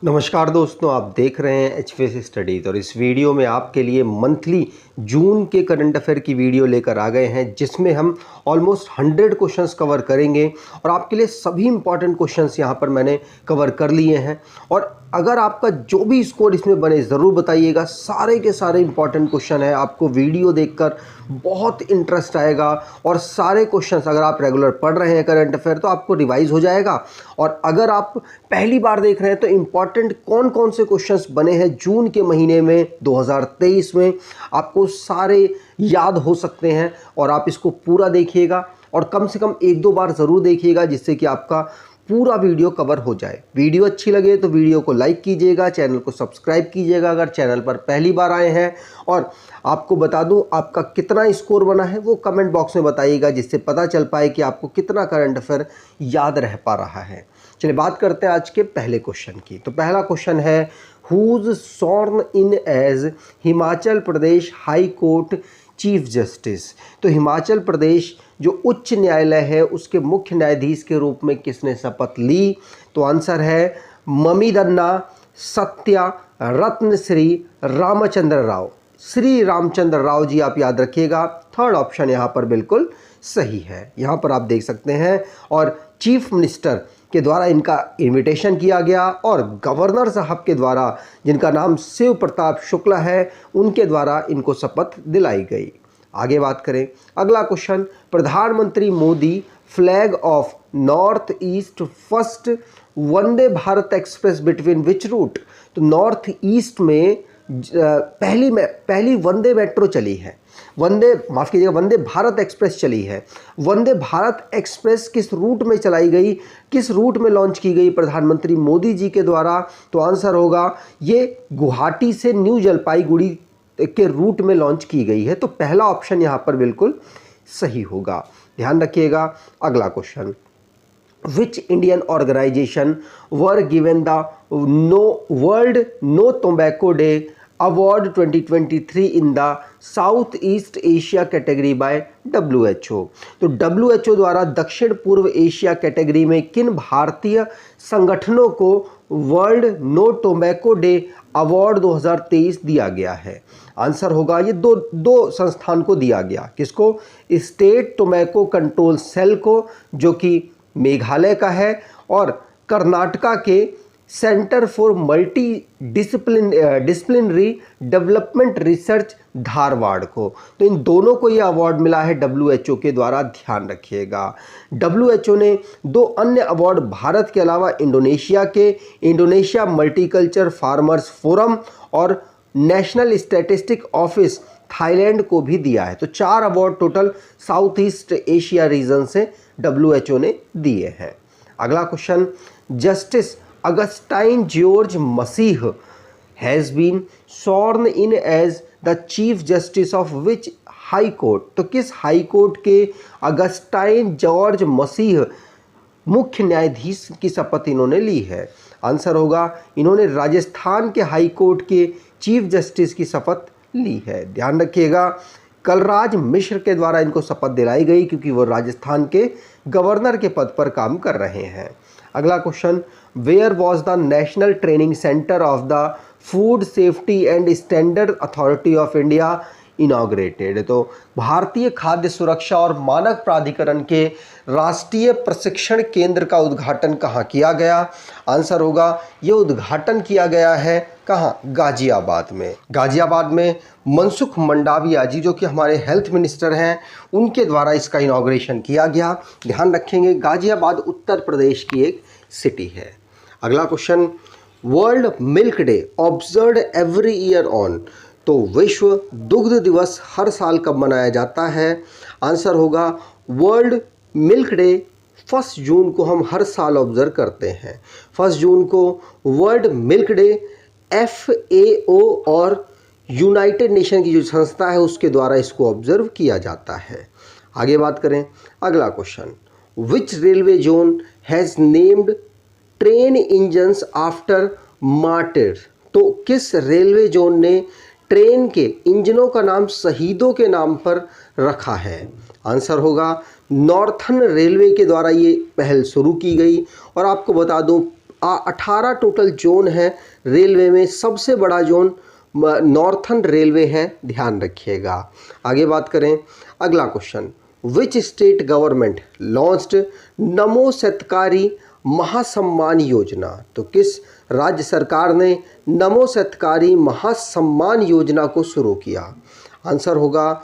नमस्कार दोस्तों, आप देख रहे हैं HVS स्टडीज़ और इस वीडियो में आपके लिए मंथली जून के करंट अफेयर की वीडियो लेकर आ गए हैं, जिसमें हम ऑलमोस्ट 100 क्वेश्चंस कवर करेंगे और आपके लिए सभी इंपॉर्टेंट क्वेश्चंस यहां पर मैंने कवर कर लिए हैं। और अगर आपका जो भी स्कोर इसमें बने ज़रूर बताइएगा। सारे के सारे इंपॉर्टेंट क्वेश्चन है, आपको वीडियो देखकर बहुत इंटरेस्ट आएगा और सारे क्वेश्चंस अगर आप रेगुलर पढ़ रहे हैं करंट अफेयर तो आपको रिवाइज हो जाएगा। और अगर आप पहली बार देख रहे हैं तो इंपॉर्टेंट कौन कौन से क्वेश्चंस बने हैं जून के महीने में 2023 में, आपको सारे याद हो सकते हैं। और आप इसको पूरा देखिएगा और कम से कम एक दो बार ज़रूर देखिएगा, जिससे कि आपका पूरा वीडियो कवर हो जाए। वीडियो अच्छी लगे तो वीडियो को लाइक कीजिएगा, चैनल को सब्सक्राइब कीजिएगा अगर चैनल पर पहली बार आए हैं। और आपको बता दूं आपका कितना स्कोर बना है वो कमेंट बॉक्स में बताइएगा, जिससे पता चल पाए कि आपको कितना करंट अफेयर याद रह पा रहा है। चलिए बात करते हैं आज के पहले क्वेश्चन की। तो पहला क्वेश्चन है, whose सॉर्न in as Himachal Pradesh high court chief justice. तो हिमाचल प्रदेश जो उच्च न्यायालय है उसके मुख्य न्यायाधीश के रूप में किसने शपथ ली? तो आंसर है ममिदन्ना सत्या रत्नश्री रामचंद्र राव। श्री रामचंद्र राव जी आप याद रखिएगा। थर्ड ऑप्शन यहाँ पर बिल्कुल सही है। यहाँ पर आप देख सकते हैं और चीफ मिनिस्टर के द्वारा इनका इनविटेशन किया गया और गवर्नर साहब के द्वारा, जिनका नाम शिव प्रताप शुक्ला है, उनके द्वारा इनको शपथ दिलाई गई। आगे बात करें, अगला क्वेश्चन, प्रधानमंत्री Modi flag of north east first Vande Bharat express between which route. तो नॉर्थ ईस्ट में पहली वंदे मेट्रो चली है, वंदे भारत एक्सप्रेस चली है। वंदे भारत एक्सप्रेस किस रूट में चलाई गई, किस रूट में लॉन्च की गई प्रधानमंत्री मोदी जी के द्वारा? तो आंसर होगा ये गुवाहाटी से न्यू जलपाईगुड़ी के रूट में लॉन्च की गई है। तो पहला ऑप्शन यहाँ पर बिल्कुल सही होगा, ध्यान रखिएगा। अगला question, Which Indian organization were given the World No Tobacco Day Award 2023 in the Southeast Asia category by WHO? तो WHO द्वारा दक्षिण पूर्व एशिया कैटेगरी में किन भारतीय संगठनों को world no tobacco day award 2023 दिया गया है? आंसर होगा ये दो संस्थान को दिया गया। किसको? स्टेट टोबैको कंट्रोल सेल को, जो कि मेघालय का है, और कर्नाटका के centre for multi disciplinary development research Dharwad को। तो इन दोनों को यह अवार्ड मिला है WHO के द्वारा, ध्यान रखिएगा। WHO ने दो अन्य अवार्ड भारत के अलावा इंडोनेशिया मल्टीकल्चर फार्मर्स फोरम और नेशनल स्टैटिस्टिक ऑफिस थाईलैंड को भी दिया है। तो 4 award total south east Asia region से WHO ने दिए हैं। अगला question, justice Augustine George Masih has been sworn in as the chief justice of which high court. तो किस हाई कोर्ट के अगस्टाइन जॉर्ज मसीह मुख्य न्यायाधीश की शपथ इन्होंने ली है? आंसर होगा इन्होंने राजस्थान के हाई कोर्ट के चीफ जस्टिस की शपथ ली है। ध्यान रखिएगा, कलराज मिश्र के द्वारा इनको शपथ दिलाई गई, क्योंकि वो राजस्थान के गवर्नर के पद पर काम कर रहे हैं। अगला question, where was the national training centre of the food safety and standard authority of India inaugurated. तो भारतीय खाद्य सुरक्षा और मानक प्राधिकरण के राष्ट्रीय प्रशिक्षण केंद्र का उद्घाटन कहाँ किया गया? आंसर होगा ये उद्घाटन किया गया है कहाँ? गाजियाबाद में। गाजियाबाद में मनसुख मंडाविया जी, जो कि हमारे हेल्थ मिनिस्टर हैं, उनके द्वारा इसका इनॉग्रेशन किया गया। ध्यान रखेंगे, गाजियाबाद उत्तर प्रदेश की एक सिटी है। अगला question, world milk day observed every year on. तो विश्व दुग्ध दिवस हर साल कब मनाया जाता है? आंसर होगा वर्ल्ड मिल्क डे 1 जून को हम हर साल ऑब्जर्व करते हैं। 1 जून को वर्ल्ड मिल्क डे FAO और यूनाइटेड नेशन की जो संस्था है उसके द्वारा इसको ऑब्जर्व किया जाता है। आगे बात करें, अगला question, which railway zone has named train engines after martyr. तो किस रेलवे जोन ने ट्रेन के इंजनों का नाम शहीदों के नाम पर रखा है? आंसर होगा नॉर्थर्न रेलवे के द्वारा ये पहल शुरू की गई। और आपको बता दूं 18 टोटल जोन है रेलवे में, सबसे बड़ा जोन नॉर्थन रेलवे है, ध्यान रखिएगा। आगे बात करें, अगला question, which state government launched नमो सत्कारी महासम्मान योजना। तो किस राज्य सरकार ने नमो सत्कारी महासम्मान योजना को शुरू किया? आंसर होगा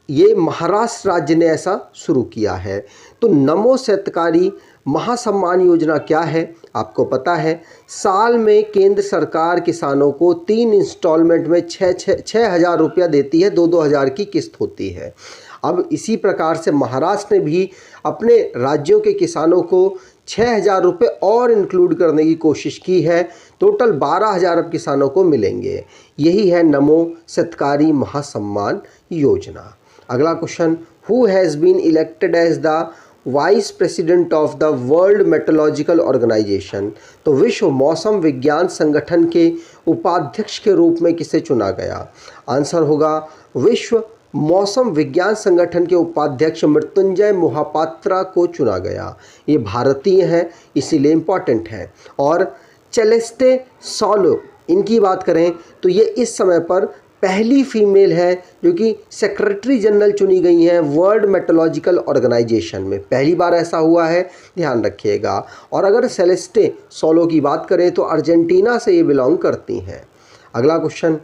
ये महाराष्ट्र राज्य ने ऐसा शुरू किया है। तो नमो सत्कारी महासम्मान योजना क्या है? आपको पता है, साल में केंद्र सरकार किसानों को 3 इंस्टॉलमेंट में 6,000 रुपया देती है, 2-2 हज़ार की किस्त होती है। अब इसी प्रकार से महाराष्ट्र ने भी अपने राज्यों के किसानों को 6,000 रुपये और इंक्लूड करने की कोशिश की है। टोटल 12,000 अब किसानों को मिलेंगे। यही है नमो सत्कारी महासम्मान योजना। अगला question, who has been elected as the vice president of the world meteorological organization. तो विश्व मौसम विज्ञान संगठन के उपाध्यक्ष के रूप में किसे चुना गया? आंसर होगा विश्व मौसम विज्ञान संगठन के उपाध्यक्ष मृत्युंजय मोहापात्रा को चुना गया। ये भारतीय हैं, इसीलिए इम्पॉर्टेंट है। और चेलेस्टे सोलो, इनकी बात करें तो ये इस समय पर पहली फीमेल है जो कि सेक्रेटरी जनरल चुनी गई हैं वर्ल्ड मेट्रोलॉजिकल ऑर्गेनाइजेशन में, पहली बार ऐसा हुआ है, ध्यान रखिएगा। और अगर सेलेस्टे सोलो की बात करें तो अर्जेंटीना से ये बिलोंग करती हैं। अगला question,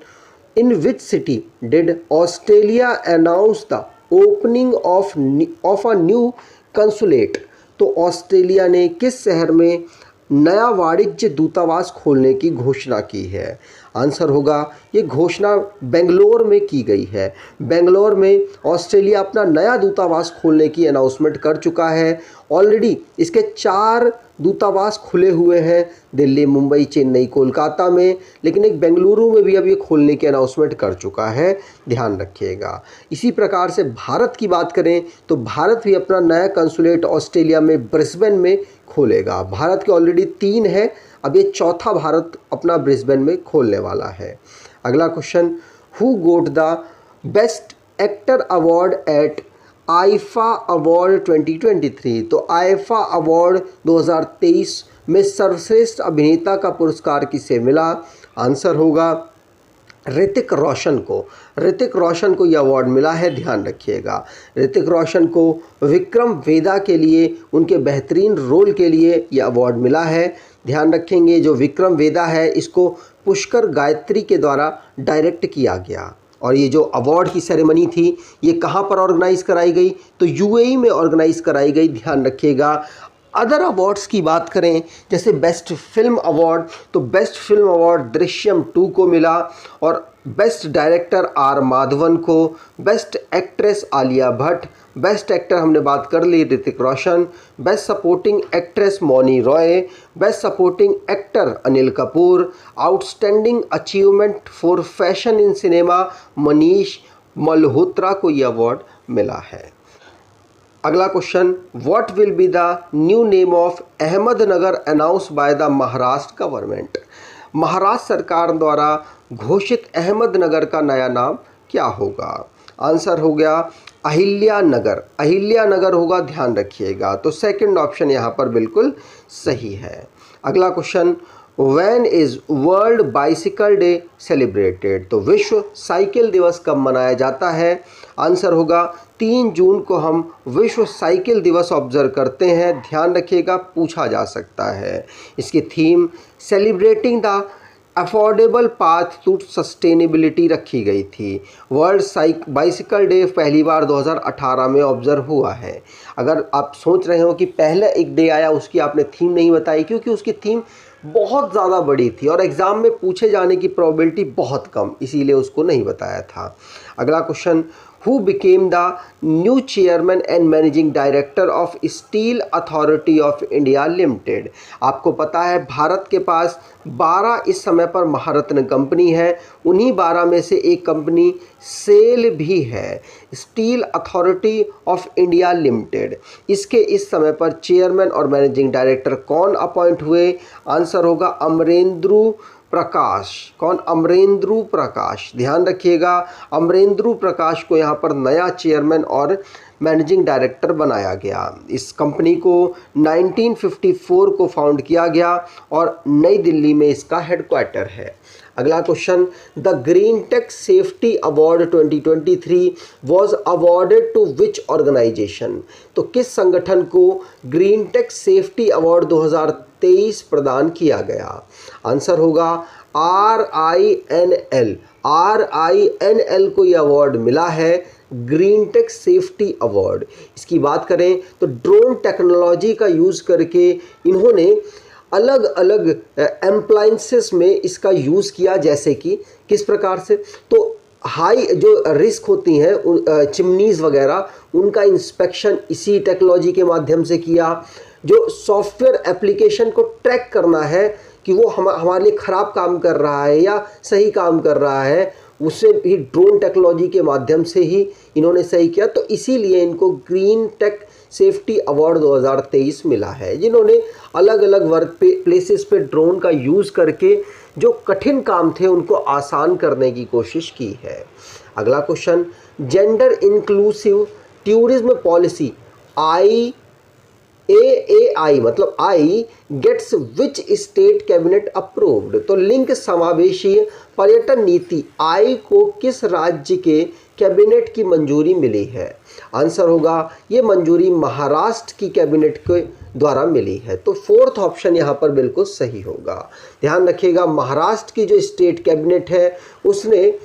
in which city did Australia announce the opening of a new consulate. तो ऑस्ट्रेलिया ने किस शहर में नया वाणिज्य दूतावास खोलने की घोषणा की है? आंसर होगा ये घोषणा बेंगलोर में की गई है। बेंगलोर में ऑस्ट्रेलिया अपना नया दूतावास खोलने की अनाउंसमेंट कर चुका है। ऑलरेडी इसके 4 दूतावास खुले हुए हैं, दिल्ली, मुंबई, चेन्नई, कोलकाता में, लेकिन एक बेंगलुरु में भी अब ये खोलने की अनाउंसमेंट कर चुका है, ध्यान रखिएगा। इसी प्रकार से भारत की बात करें तो भारत भी अपना नया कंसुलेट ऑस्ट्रेलिया में ब्रिस्बेन में खोलेगा। भारत के ऑलरेडी 3 है, अब ये चौथा भारत अपना ब्रिस्बेन में खोलने वाला है। अगला question, who got the best actor award eight IIFA award 2023। तो आईफा अवार्ड 2023 में सर्वश्रेष्ठ अभिनेता का पुरस्कार किसे मिला? आंसर होगा ऋतिक रोशन को। ऋतिक रोशन को यह अवार्ड मिला है, ध्यान रखिएगा। ऋतिक रोशन को विक्रम वेदा के लिए, उनके बेहतरीन रोल के लिए यह अवार्ड मिला है, ध्यान रखेंगे। जो विक्रम वेदा है इसको पुष्कर गायत्री के द्वारा डायरेक्ट किया गया। और ये जो अवार्ड की सेरेमनी थी ये कहाँ पर ऑर्गेनाइज कराई गई? तो यूएई में ऑर्गेनाइज कराई गई, ध्यान रखिएगा। अदर अवार्ड्स की बात करें जैसे बेस्ट फिल्म अवार्ड, तो बेस्ट फिल्म अवार्ड दृश्यम 2 को मिला, और बेस्ट डायरेक्टर आर माधवन को, best actress Alia Bhatt, best actor हमने बात कर ली Hrithik Roshan, best supporting actress Mouni Roy, best supporting actor Anil Kapoor, outstanding achievement for fashion in cinema Manish Malhotra को यह अवार्ड मिला है। अगला question, what will be the new name of Ahmednagar announce by the Maharashtra government. Maharashtra सरकार द्वारा घोषित अहमदनगर का नया नाम क्या होगा? आंसर हो गया अहिल्यानगर। अहिल्यानगर होगा, ध्यान रखिएगा। तो सेकंड ऑप्शन यहाँ पर बिल्कुल सही है। अगला question, when is world bicycle day celebrated. तो विश्व साइकिल दिवस कब मनाया जाता है? आंसर होगा 3 जून को हम विश्व साइकिल दिवस ऑब्जर्व करते हैं, ध्यान रखिएगा, पूछा जा सकता है। इसकी theme celebrating the affordable path to sustainability रखी गई थी। वर्ल्ड बाइसिकल डे पहली बार 2018 में ऑब्जर्व हुआ है। अगर आप सोच रहे हो कि पहले एक डे आया उसकी आपने थीम नहीं बताई, क्योंकि उसकी थीम बहुत ज़्यादा बड़ी थी और एग्ज़ाम में पूछे जाने की प्रोबेबिलिटी बहुत कम, इसीलिए उसको नहीं बताया था। अगला question, who became the new chairman and managing director of Steel Authority of India Limited। आपको पता है भारत के पास 12 इस समय पर महारत्न कंपनी है, उन्हीं 12 में से एक कंपनी सेल भी है, steel authority of India limited. इसके इस समय पर चेयरमैन और मैनेजिंग डायरेक्टर कौन अपॉइंट हुए? आंसर होगा अमरेंद्र प्रकाश। कौन? अमरेंद्र प्रकाश, ध्यान रखिएगा। अमरेंद्र प्रकाश को यहाँ पर नया चेयरमैन और मैनेजिंग डायरेक्टर बनाया गया। इस कंपनी को 1954 को फाउंड किया गया और नई दिल्ली में इसका हेडक्वार्टर है। अगला question, the green tech safety award 2023 was awarded to which organization. तो किस संगठन को ग्रीन टेक सेफ्टी अवार्ड 2023 प्रदान किया गया? आंसर होगा RINL। RINL को यह अवार्ड मिला है, ग्रीन टेक सेफ्टी अवार्ड। इसकी बात करें तो ड्रोन टेक्नोलॉजी का यूज़ करके इन्होंने अलग अलग एम्प्लायंसेस में इसका यूज़ किया। जैसे कि किस प्रकार से, तो हाई जो रिस्क होती हैं चिमनीज़ वगैरह, उनका इंस्पेक्शन इसी टेक्नोलॉजी के माध्यम से किया। जो सॉफ्टवेयर एप्लीकेशन को ट्रैक करना है कि वो हमारे लिए ख़राब काम कर रहा है या सही काम कर रहा है, उससे भी ड्रोन टेक्नोलॉजी के माध्यम से ही इन्होंने सही किया। तो इसीलिए इनको ग्रीन टेक सेफ्टी अवार्ड 2023 मिला है, जिन्होंने अलग अलग वर्क प्लेसेस पे ड्रोन का यूज़ करके जो कठिन काम थे उनको आसान करने की कोशिश की है। अगला question, gender inclusive tourism policy AAI मतलब I gets which state cabinet approved. तो लिंग समावेशी पर्यटन नीति आई को किस राज्य के कैबिनेट की मंजूरी मिली है? आंसर होगा ये मंजूरी महाराष्ट्र की कैबिनेट के द्वारा मिली है। तो फोर्थ ऑप्शन यहाँ पर बिल्कुल सही होगा। ध्यान रखिएगा, महाराष्ट्र की जो स्टेट कैबिनेट है उसने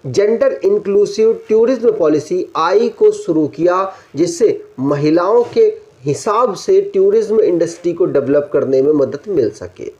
जेंडर इंक्लूसिव टूरिज्म पॉलिसी आई को शुरू किया, जिससे महिलाओं के हिसाब से टूरिज्म इंडस्ट्री को डेवलप करने में मदद मिल सके।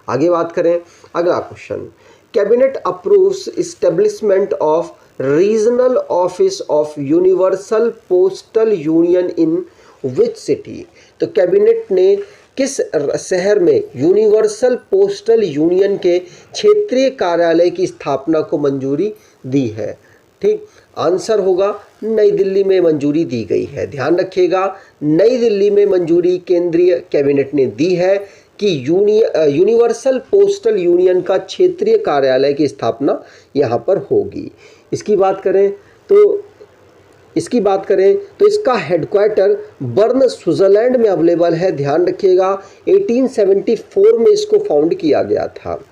आगे बात करें, अगला question, cabinet approves establishment of regional office of universal postal union in which city. तो कैबिनेट ने किस शहर में यूनिवर्सल पोस्टल यूनियन के क्षेत्रीय कार्यालय की स्थापना को मंजूरी दी है? ठीक, आंसर होगा नई दिल्ली में मंजूरी दी गई है। ध्यान रखिएगा, नई दिल्ली में मंजूरी केंद्रीय कैबिनेट ने दी है कि यूनिवर्सल पोस्टल यूनियन का क्षेत्रीय कार्यालय की स्थापना यहाँ पर होगी। इसकी बात करें तो इसका हेडक्वार्टर बर्न स्विट्जरलैंड में अवेलेबल है। ध्यान रखिएगा, 1874 में इसको फाउंड किया गया था।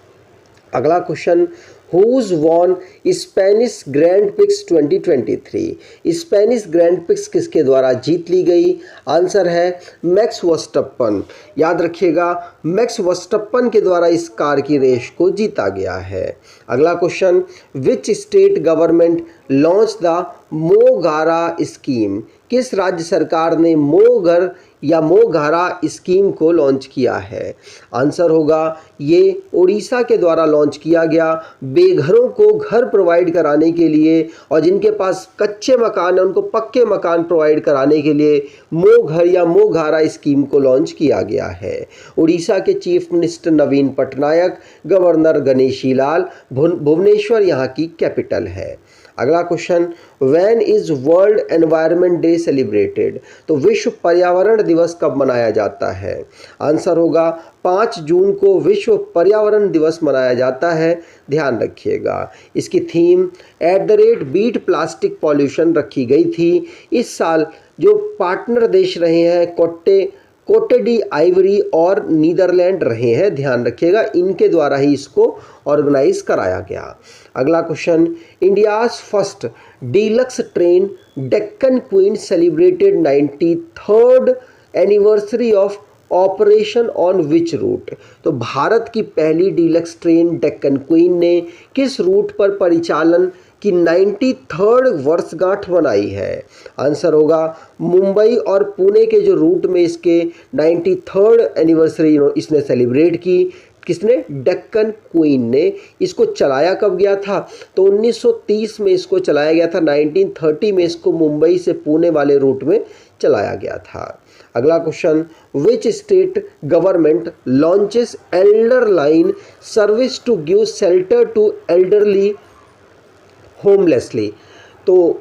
अगला question, who's won Spanish Grand Prix 2023। Spanish Grand Prix किसके द्वारा जीत ली गई? आंसर है मैक्स वर्स्टप्पन। याद रखिएगा, मैक्स वर्स्टप्पन के द्वारा इस कार की रेस को जीता गया है। अगला question, which state government launch the Mogara scheme. किस राज्य सरकार ने मोघर या मोघारा स्कीम को लॉन्च किया है? आंसर होगा ये उड़ीसा के द्वारा लॉन्च किया गया। बेघरों को घर प्रोवाइड कराने के लिए और जिनके पास कच्चे मकान हैं उनको पक्के मकान प्रोवाइड कराने के लिए मोघर या मोघारा स्कीम को लॉन्च किया गया है। उड़ीसा के चीफ मिनिस्टर नवीन पटनायक, गवर्नर गणेशी लाल, भुवनेश्वर यहाँ की कैपिटल है। अगला question, when is world environment day celebrated. तो विश्व पर्यावरण दिवस कब मनाया जाता है? आंसर होगा 5 जून को विश्व पर्यावरण दिवस मनाया जाता है। ध्यान रखिएगा, इसकी थीम @बीट प्लास्टिक पॉल्यूशन रखी गई थी। इस साल जो पार्टनर देश रहे हैं कोटे डी आइवरी और नीदरलैंड रहे हैं। ध्यान रखिएगा, इनके द्वारा ही इसको ऑर्गेनाइज कराया गया। अगला question, India's first deluxe train Deccan queen celebrated 93rd anniversary of operation on which route. तो भारत की पहली डीलक्स ट्रेन डेक्कन क्वीन ने किस रूट पर परिचालन की 93rd वर्षगांठ मनाई है? आंसर होगा मुंबई और पुणे के जो रूट में इसके 93rd एनिवर्सरी इसने सेलिब्रेट की। किसने? डेक्कन क्वीन ने। इसको चलाया कब गया था? तो 1930 में इसको चलाया गया था। 1930 में इसको मुंबई से पुणे वाले रूट में चलाया गया था। अगला question, which state government launches elder line service to give shelter to elderly homelessly. तो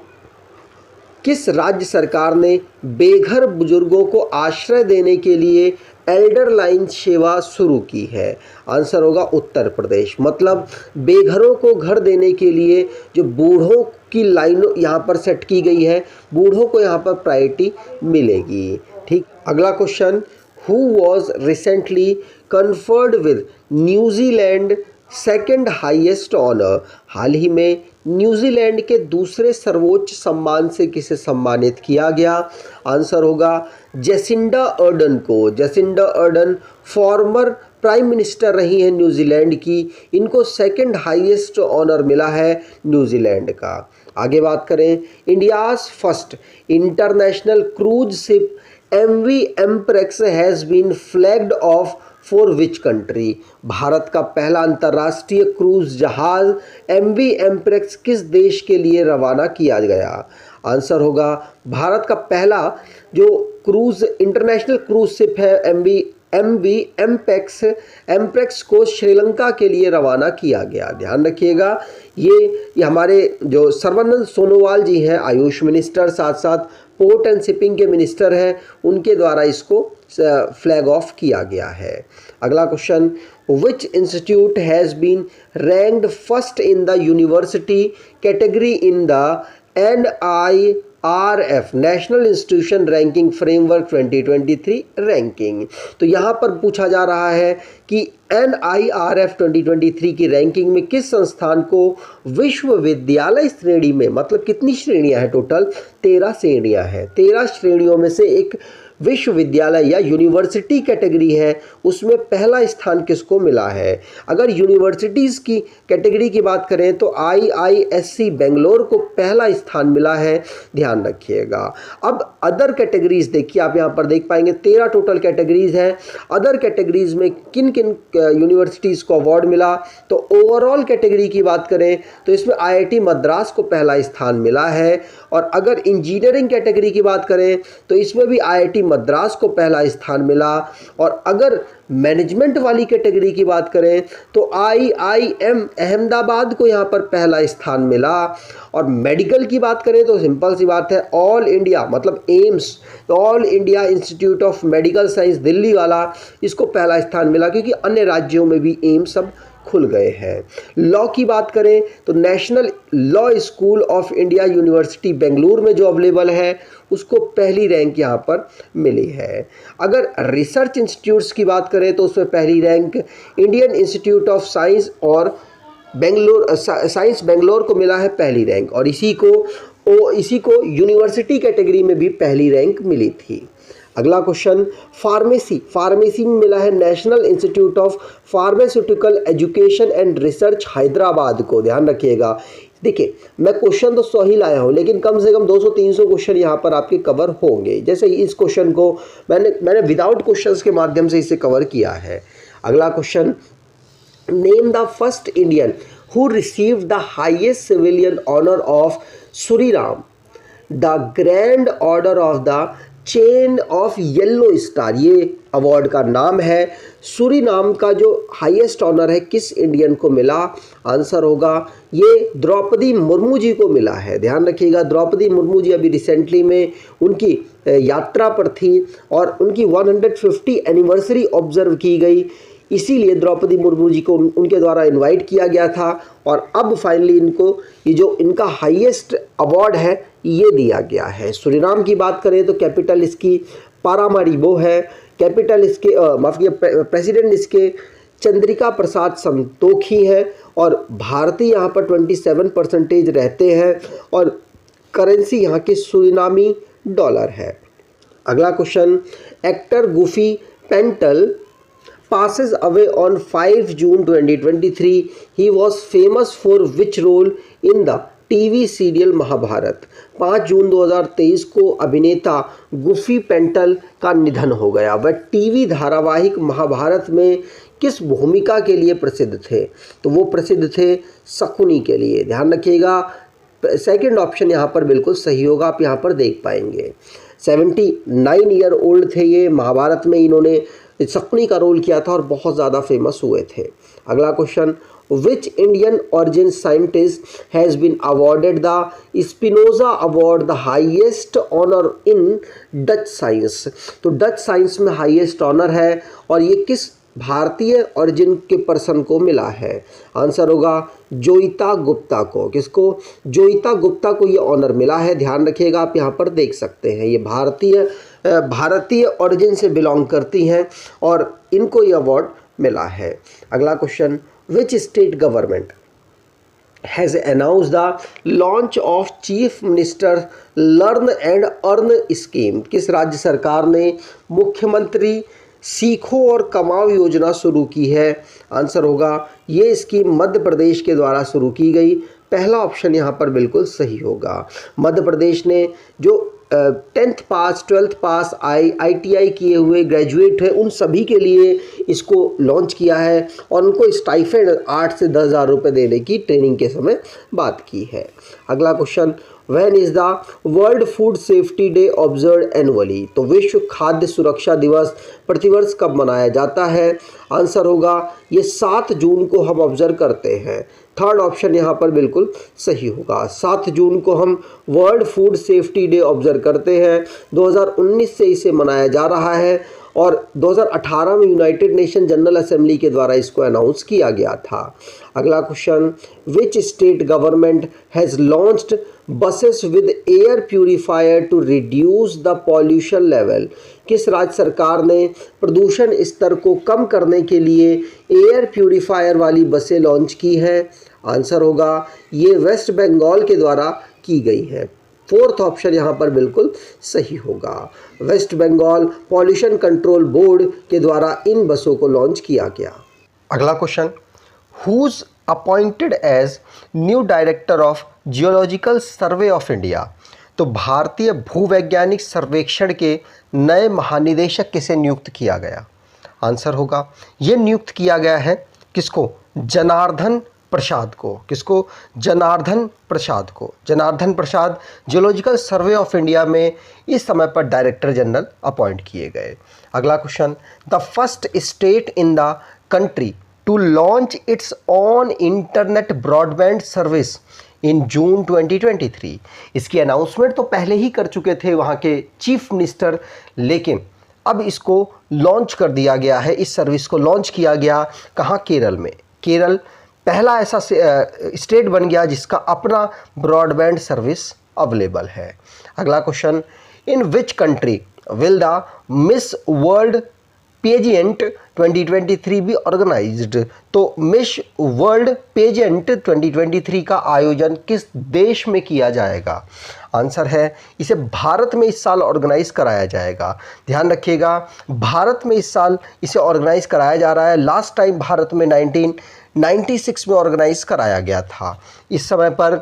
किस राज्य सरकार ने बेघर बुजुर्गों को आश्रय देने के लिए एल्डर लाइन सेवा शुरू की है? आंसर होगा उत्तर प्रदेश। मतलब बेघरों को घर देने के लिए जो बूढ़ों की लाइन यहाँ पर सेट की गई है, बूढ़ों को यहाँ पर प्रायोरिटी मिलेगी। ठीक, अगला question, who was recently conferred with New Zealand second highest honour? हाल ही में न्यूजीलैंड के दूसरे सर्वोच्च सम्मान से किसे सम्मानित किया गया? आंसर होगा जेसिंडा अर्डन को। Jacinda Ardern former prime minister रही हैं न्यूजीलैंड की, इनको सेकंड हाईएस्ट ऑनर मिला है न्यूजीलैंड का। आगे बात करें, India's first international cruise ship MV Empress has been flagged off for which country? Bharat का पहला अंतर्राष्ट्रीय क्रूज जहाज MV एम्प्रेक्स किस देश के लिए रवाना किया गया? आंसर होगा भारत का पहला जो क्रूज इंटरनेशनल क्रूज शिप है MV एम्प्रेक्स को श्रीलंका के लिए रवाना किया गया। ध्यान रखिएगा, ये हमारे जो सर्बानंद सोनोवाल जी हैं आयुष मिनिस्टर, साथ साथ पोर्ट एंड शिपिंग के मिनिस्टर हैं, उनके द्वारा इसको फ्लैग ऑफ किया गया है। अगला question, which institute has been ranked first in the university category in the NIRF national institution ranking framework 2023 ranking? तो यहाँ पर पूछा जा रहा है कि NIRF 2023 की रैंकिंग में किस संस्थान को विश्वविद्यालय श्रेणी में, मतलब कितनी श्रेणियां हैं टोटल? 13 श्रेणियां हैं। 13 श्रेणियों में से एक विश्वविद्यालय या यूनिवर्सिटी कैटेगरी है, उसमें पहला स्थान किसको मिला है? अगर यूनिवर्सिटीज़ की कैटेगरी की बात करें तो IISc बेंगलोर को पहला स्थान मिला है, ध्यान रखिएगा। अब अदर कैटेगरीज देखिए, आप यहाँ पर देख पाएंगे 13 टोटल कैटेगरीज हैं। अदर कैटेगरीज में किन किन यूनिवर्सिटीज़ को अवार्ड मिला? तो ओवरऑल कैटेगरी की बात करें तो इसमें IIT मद्रास को पहला स्थान मिला है। और अगर इंजीनियरिंग कैटेगरी की बात करें तो इसमें भी IIT मद्रास को पहला स्थान मिला। और अगर मैनेजमेंट वाली कैटेगरी की बात करें तो IIM अहमदाबाद को यहाँ पर पहला स्थान मिला। और मेडिकल की बात करें तो सिंपल सी बात है, ऑल इंडिया मतलब AIIMS, all India institute of medical science Delhi वाला, इसको पहला स्थान मिला, क्योंकि अन्य राज्यों में भी एम्स सब खुल गए हैं। लॉ की बात करें तो national law school of India university Bengaluru में जो अवेलेबल है उसको पहली रैंक यहाँ पर मिली है। अगर रिसर्च इंस्टीट्यूट्स की बात करें तो उसमें पहली rank Indian institute of science और साइंस बेंगलोर को मिला है पहली रैंक। और इसी को यूनिवर्सिटी कैटेगरी में भी पहली रैंक मिली थी। अगला क्वेश्चन, फार्मेसी में मिला है national institute of pharmaceutical education and research Hyderabad को। ध्यान रखिएगा, देखिए मैं क्वेश्चन तो 100 ही लाया हूँ, लेकिन कम से कम 200-300 क्वेश्चन यहाँ पर आपके कवर होंगे। जैसे इस क्वेश्चन को मैंने विदाउट क्वेश्चंस के माध्यम से इसे कवर किया है। अगला question, name the first Indian who received the highest civilian honour of Suriname, the grand order of the chain of yellow star. ये अवार्ड का नाम है। सूरीनाम का जो हाईएस्ट ऑनर है किस इंडियन को मिला? आंसर होगा ये द्रौपदी मुर्मू जी को मिला है। ध्यान रखिएगा, द्रौपदी मुर्मू जी अभी रिसेंटली में उनकी यात्रा पर थी और उनकी 150 एनिवर्सरी ऑब्जर्व की गई, इसीलिए द्रौपदी मुर्मू जी को उनके द्वारा इनवाइट किया गया था। और अब फाइनली इनको ये जो इनका हाईएस्ट अवार्ड है ये दिया गया है। सूरीनाम की बात करें तो कैपिटल इसकी पारामारिबो है, कैपिटल इसके प्रेसिडेंट इसके चंद्रिका प्रसाद संतोखी है। और भारतीय यहाँ पर 27% रहते हैं और करेंसी यहाँ की सूरीनामी डॉलर है। अगला question, actor Gufi Paintal passes away on 5 June 2023. He was famous for which role in the TV serial Mahabharat? 5 जून 2023 को अभिनेता गुफी पेंटल का निधन हो गया। वह टीवी धारावाहिक महाभारत में किस भूमिका के लिए प्रसिद्ध थे? तो वो प्रसिद्ध थे शकुनी के लिए। ध्यान रखिएगा, सेकंड ऑप्शन यहाँ पर बिल्कुल सही होगा, आप यहाँ पर देख पाएंगे। 79 ईयर ओल्ड थे ये। महाभारत में इन्होंने शकुनी का रोल किया था और बहुत ज़्यादा फेमस हुए थे। अगला question, which Indian origin scientist has been awarded the Spinoza award, the highest honour in Dutch science. तो डच साइंस में हाईएस्ट ऑनर है और ये किस भारतीय ऑरिजिन के पर्सन को मिला है? आंसर होगा जोइता गुप्ता को। किसको? जोइता गुप्ता को ये ऑनर मिला है। ध्यान रखिएगा, आप यहाँ पर देख सकते हैं, ये भारतीय ऑरिजिन से बिलोंग करती हैं और इनको ये अवार्ड मिला है। अगला question, which state government has announced the launch of chief minister learn and earn scheme. किस राज्य सरकार ने मुख्यमंत्री सीखो और कमाओ योजना शुरू की है? आंसर होगा ये स्कीम मध्य प्रदेश के द्वारा शुरू की गई। पहला ऑप्शन यहाँ पर बिल्कुल सही होगा। मध्य प्रदेश ने जो 10th पास 12th पास ITI किए हुए ग्रेजुएट हैं उन सभी के लिए इसको लॉन्च किया है और उनको स्टाइफेंड 8 से 10,000 रुपये देने की ट्रेनिंग के समय बात की है। अगला question, when is the world food safety day observed annually. तो विश्व खाद्य सुरक्षा दिवस प्रतिवर्ष कब मनाया जाता है? आंसर होगा ये 7 जून को हम ऑब्जर्व करते हैं। थर्ड ऑप्शन यहाँ पर बिल्कुल सही होगा। 7 जून को हम world food safety day observe करते हैं। 2019 से इसे मनाया जा रहा है और 2018 में यूनाइटेड नेशन जनरल असेंबली के द्वारा इसको अनाउंस किया गया था। अगला question, which state government has launched buses with air purifier to reduce the pollution level. किस राज्य सरकार ने प्रदूषण स्तर को कम करने के लिए एयर प्यूरिफायर वाली बसें लॉन्च की है? आंसर होगा ये वेस्ट बंगाल के द्वारा की गई है। फोर्थ ऑप्शन यहाँ पर बिल्कुल सही होगा। West Bengal pollution control board के द्वारा इन बसों को लॉन्च किया गया। अगला question, who's appointed as new director of geological survey of India. तो भारतीय भूवैज्ञानिक सर्वेक्षण के नए महानिदेशक किसे नियुक्त किया गया? आंसर होगा ये नियुक्त किया गया है किसको? जनार्दन प्रसाद को। किसको? जनार्दन प्रसाद को। जनार्दन प्रसाद जियोलॉजिकल सर्वे ऑफ इंडिया में इस समय पर डायरेक्टर जनरल अपॉइंट किए गए। अगला question, the first state in the country to launch its own internet broadband service in June 2023। इसकी अनाउंसमेंट तो पहले ही कर चुके थे वहाँ के चीफ मिनिस्टर, लेकिन अब इसको लॉन्च कर दिया गया है। इस सर्विस को लॉन्च किया गया कहाँ? केरल में। केरल पहला ऐसा स्टेट बन गया जिसका अपना ब्रॉडबैंड सर्विस अवेलेबल है। अगला question, in which country will the miss world pageant 2023 भी ऑर्गेनाइज्ड। तो मिस वर्ल्ड पेजेंट 2023 का आयोजन किस देश में किया जाएगा? आंसर है इसे भारत में इस साल ऑर्गेनाइज कराया जाएगा। ध्यान रखिएगा, भारत में इस साल इसे ऑर्गेनाइज कराया जा रहा है। लास्ट टाइम भारत में 1996 में ऑर्गेनाइज कराया गया था। इस समय पर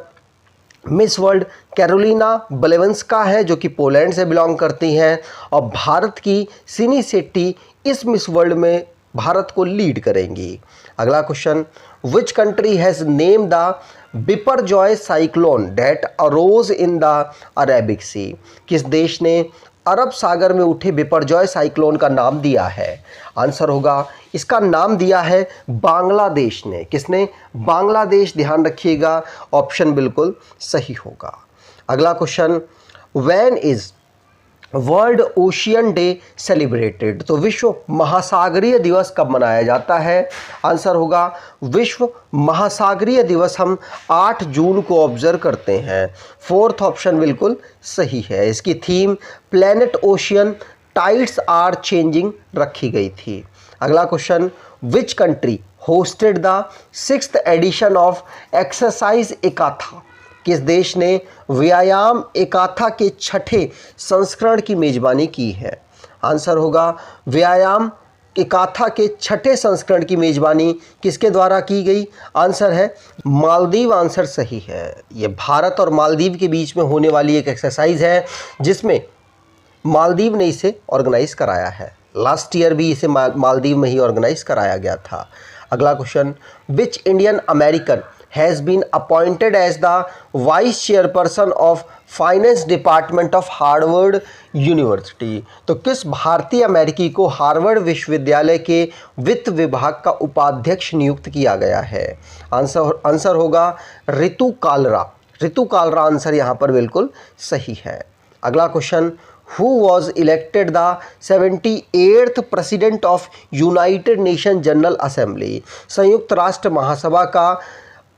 मिस वर्ल्ड कैरोलिना ब्लेवंस्का है जो कि पोलैंड से बिलोंग करती हैं और भारत की सिनी शेट्टी इस मिस वर्ल्ड में भारत को लीड करेंगी। अगला question, which country has name the Biparjoy cyclone that arose in the Arabic sea. किस देश ने अरब सागर में उठे बिपरजॉय साइक्लोन का नाम दिया है? आंसर होगा इसका नाम दिया है बांग्लादेश ने। किसने? बांग्लादेश। ध्यान रखिएगा, ऑप्शन बिल्कुल सही होगा। अगला question, when is world ocean day celebrated. तो विश्व महासागरीय दिवस कब मनाया जाता है? आंसर होगा विश्व महासागरीय दिवस हम 8 जून को ऑब्जर्व करते हैं। फोर्थ ऑप्शन बिल्कुल सही है। इसकी theme planet ocean tides are changing रखी गई थी। अगला question, which country hosted the 6th edition of exercise Ekatha. किस देश ने व्यायाम एकाथा के 6ठे संस्करण की मेजबानी की है? आंसर होगा व्यायाम एकाथा के 6ठे संस्करण की मेजबानी किसके द्वारा की गई? आंसर है मालदीव। आंसर सही है। ये भारत और मालदीव के बीच में होने वाली एक एक्सरसाइज है जिसमें मालदीव ने इसे ऑर्गेनाइज कराया है। लास्ट ईयर भी इसे मालदीव में ही ऑर्गेनाइज कराया गया था। अगला question, which Indian American has been appointed as the vice chairperson of finance department of Harvard university. तो किस भारतीय अमेरिकी को हार्वर्ड विश्वविद्यालय के वित्त विभाग का उपाध्यक्ष नियुक्त किया गया है? आंसर होगा रितु कालरा। रितु कालरा आंसर यहाँ पर बिल्कुल सही है। अगला question, who was elected the 78th president of United nation general assembly? संयुक्त राष्ट्र महासभा का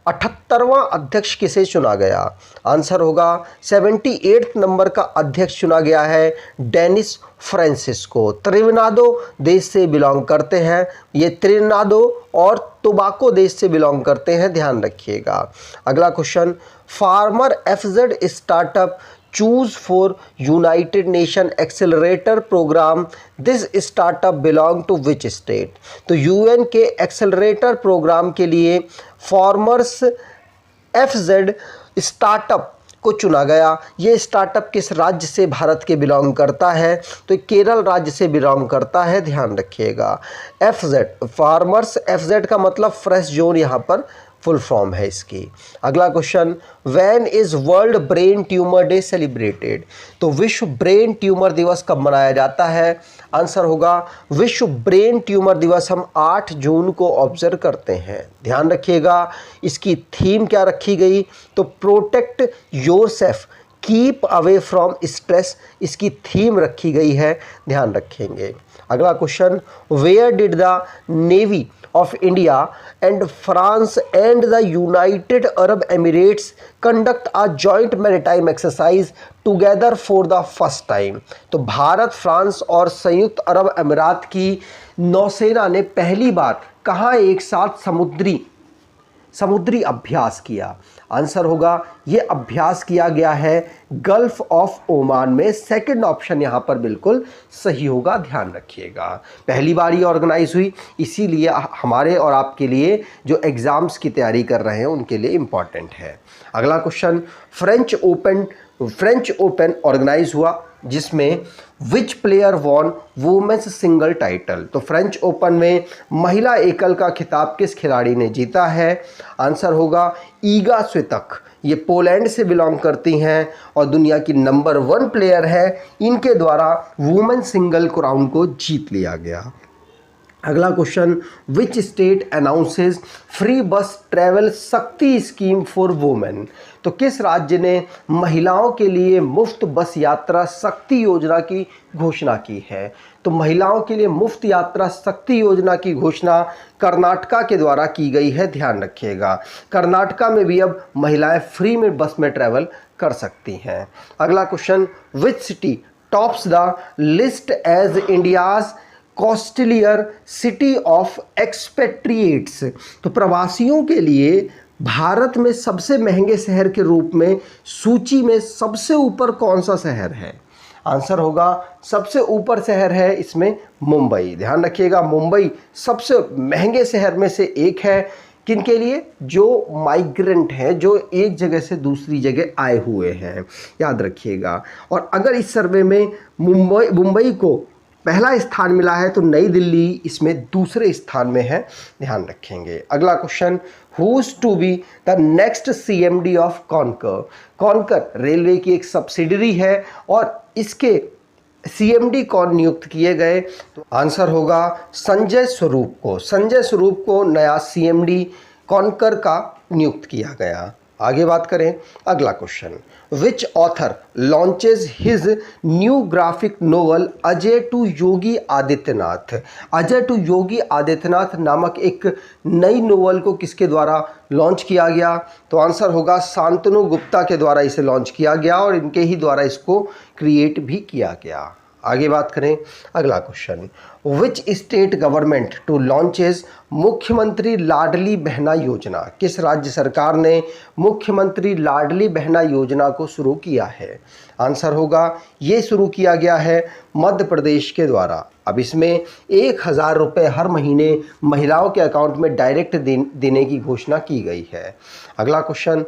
78वां अध्यक्ष किसे चुना गया? आंसर होगा 78 नंबर का अध्यक्ष चुना गया है डेनिस फ्रांसिस्को। त्रिनिदादो देश से बिलोंग करते हैं, ये त्रिनिदादो और टोबाको देश से बिलोंग करते हैं, ध्यान रखिएगा। अगला question, farmer FZ startup choose for United Nation accelerator program, this startup belong to which state? तो यूएन के एक्सेलरेटर प्रोग्राम के लिए फार्मर्स एफजेड स्टार्टअप को चुना गया। ये स्टार्टअप किस राज्य से भारत के बिलोंग करता है? तो केरल राज्य से बिलोंग करता है, ध्यान रखिएगा। एफजेड, फार्मर्स एफजेड का मतलब फ्रेश जोन यहाँ पर फुल फॉर्म है इसकी। अगला question, when is world brain tumour day celebrated? तो विश्व ब्रेन ट्यूमर दिवस कब मनाया जाता है? आंसर होगा विश्व ब्रेन ट्यूमर दिवस हम 8 जून को ऑब्जर्व करते हैं, ध्यान रखिएगा। इसकी थीम क्या रखी गई? तो protect yourself, keep away from stress, इसकी थीम रखी गई है, ध्यान रखेंगे। अगला question, where did the navy of India and France and the United Arab Emirates conduct a joint maritime exercise together for the first time? तो Bharat, France और संयुक्त अरब अमीरात की नौसेना ने पहली बार कहाँ एक साथ समुद्री अभ्यास किया? आंसर होगा ये अभ्यास किया गया है गल्फ ऑफ ओमान में। सेकंड ऑप्शन यहाँ पर बिल्कुल सही होगा, ध्यान रखिएगा। पहली बार ये ऑर्गेनाइज हुई, इसीलिए हमारे और आपके लिए जो एग्ज़ाम्स की तैयारी कर रहे हैं उनके लिए इम्पॉर्टेंट है। अगला क्वेश्चन, फ्रेंच ओपन ऑर्गेनाइज हुआ जिसमें which player won women's single title? तो फ्रेंच ओपन में महिला एकल का खिताब किस खिलाड़ी ने जीता है? आंसर होगा ईगा स्वितक। ये पोलैंड से बिलोंग करती हैं और दुनिया की नंबर 1 प्लेयर है। इनके द्वारा वुमेन सिंगल क्राउन को जीत लिया गया। अगला question, which state announces free बस ट्रैवल शक्ति स्कीम फॉर वुमेन? तो किस राज्य ने महिलाओं के लिए मुफ्त बस यात्रा शक्ति योजना की घोषणा की है? तो महिलाओं के लिए मुफ्त यात्रा शक्ति योजना की घोषणा कर्नाटका के द्वारा की गई है, ध्यान रखिएगा। कर्नाटका में भी अब महिलाएं फ्री में बस में ट्रैवल कर सकती हैं। अगला question, which city tops the list as India's costlier city of expatriates? तो प्रवासियों के लिए भारत में सबसे महंगे शहर के रूप में सूची में सबसे ऊपर कौन सा शहर है? आंसर होगा सबसे ऊपर शहर है इसमें मुंबई, ध्यान रखिएगा। मुंबई सबसे महंगे शहर में से एक है। किनके लिए? जो माइग्रेंट हैं, जो एक जगह से दूसरी जगह आए हुए हैं, याद रखिएगा। और अगर इस सर्वे में मुंबई को पहला स्थान मिला है तो नई दिल्ली इसमें दूसरे स्थान में है, ध्यान रखेंगे। अगला question, who's to be the next CMD of Concor? Concor railway की एक सब्सिडरी है और इसके CMD कौन नियुक्त किए गए? तो आंसर होगा संजय स्वरूप को नया CMD कॉन्कर का नियुक्त किया गया। आगे बात करें, अगला question, which author launches his new graphic novel Ajay to Yogi Adityanath? Ajay to Yogi Adityanath नामक एक नई नोवेल को किसके द्वारा लॉन्च किया गया? तो आंसर होगा शांतनु गुप्ता के द्वारा इसे लॉन्च किया गया और इनके ही द्वारा इसको क्रिएट भी किया गया। आगे बात करें, अगला question, which state government to launches Mukhyamantri Ladli बहना योजना? किस राज्य सरकार ने मुख्यमंत्री लाडली बहना योजना को शुरू किया है? आंसर होगा ये शुरू किया गया है मध्य प्रदेश के द्वारा। अब इसमें 1000 रुपये हर महीने महिलाओं के अकाउंट में डायरेक्ट देने की घोषणा की गई है। अगला question,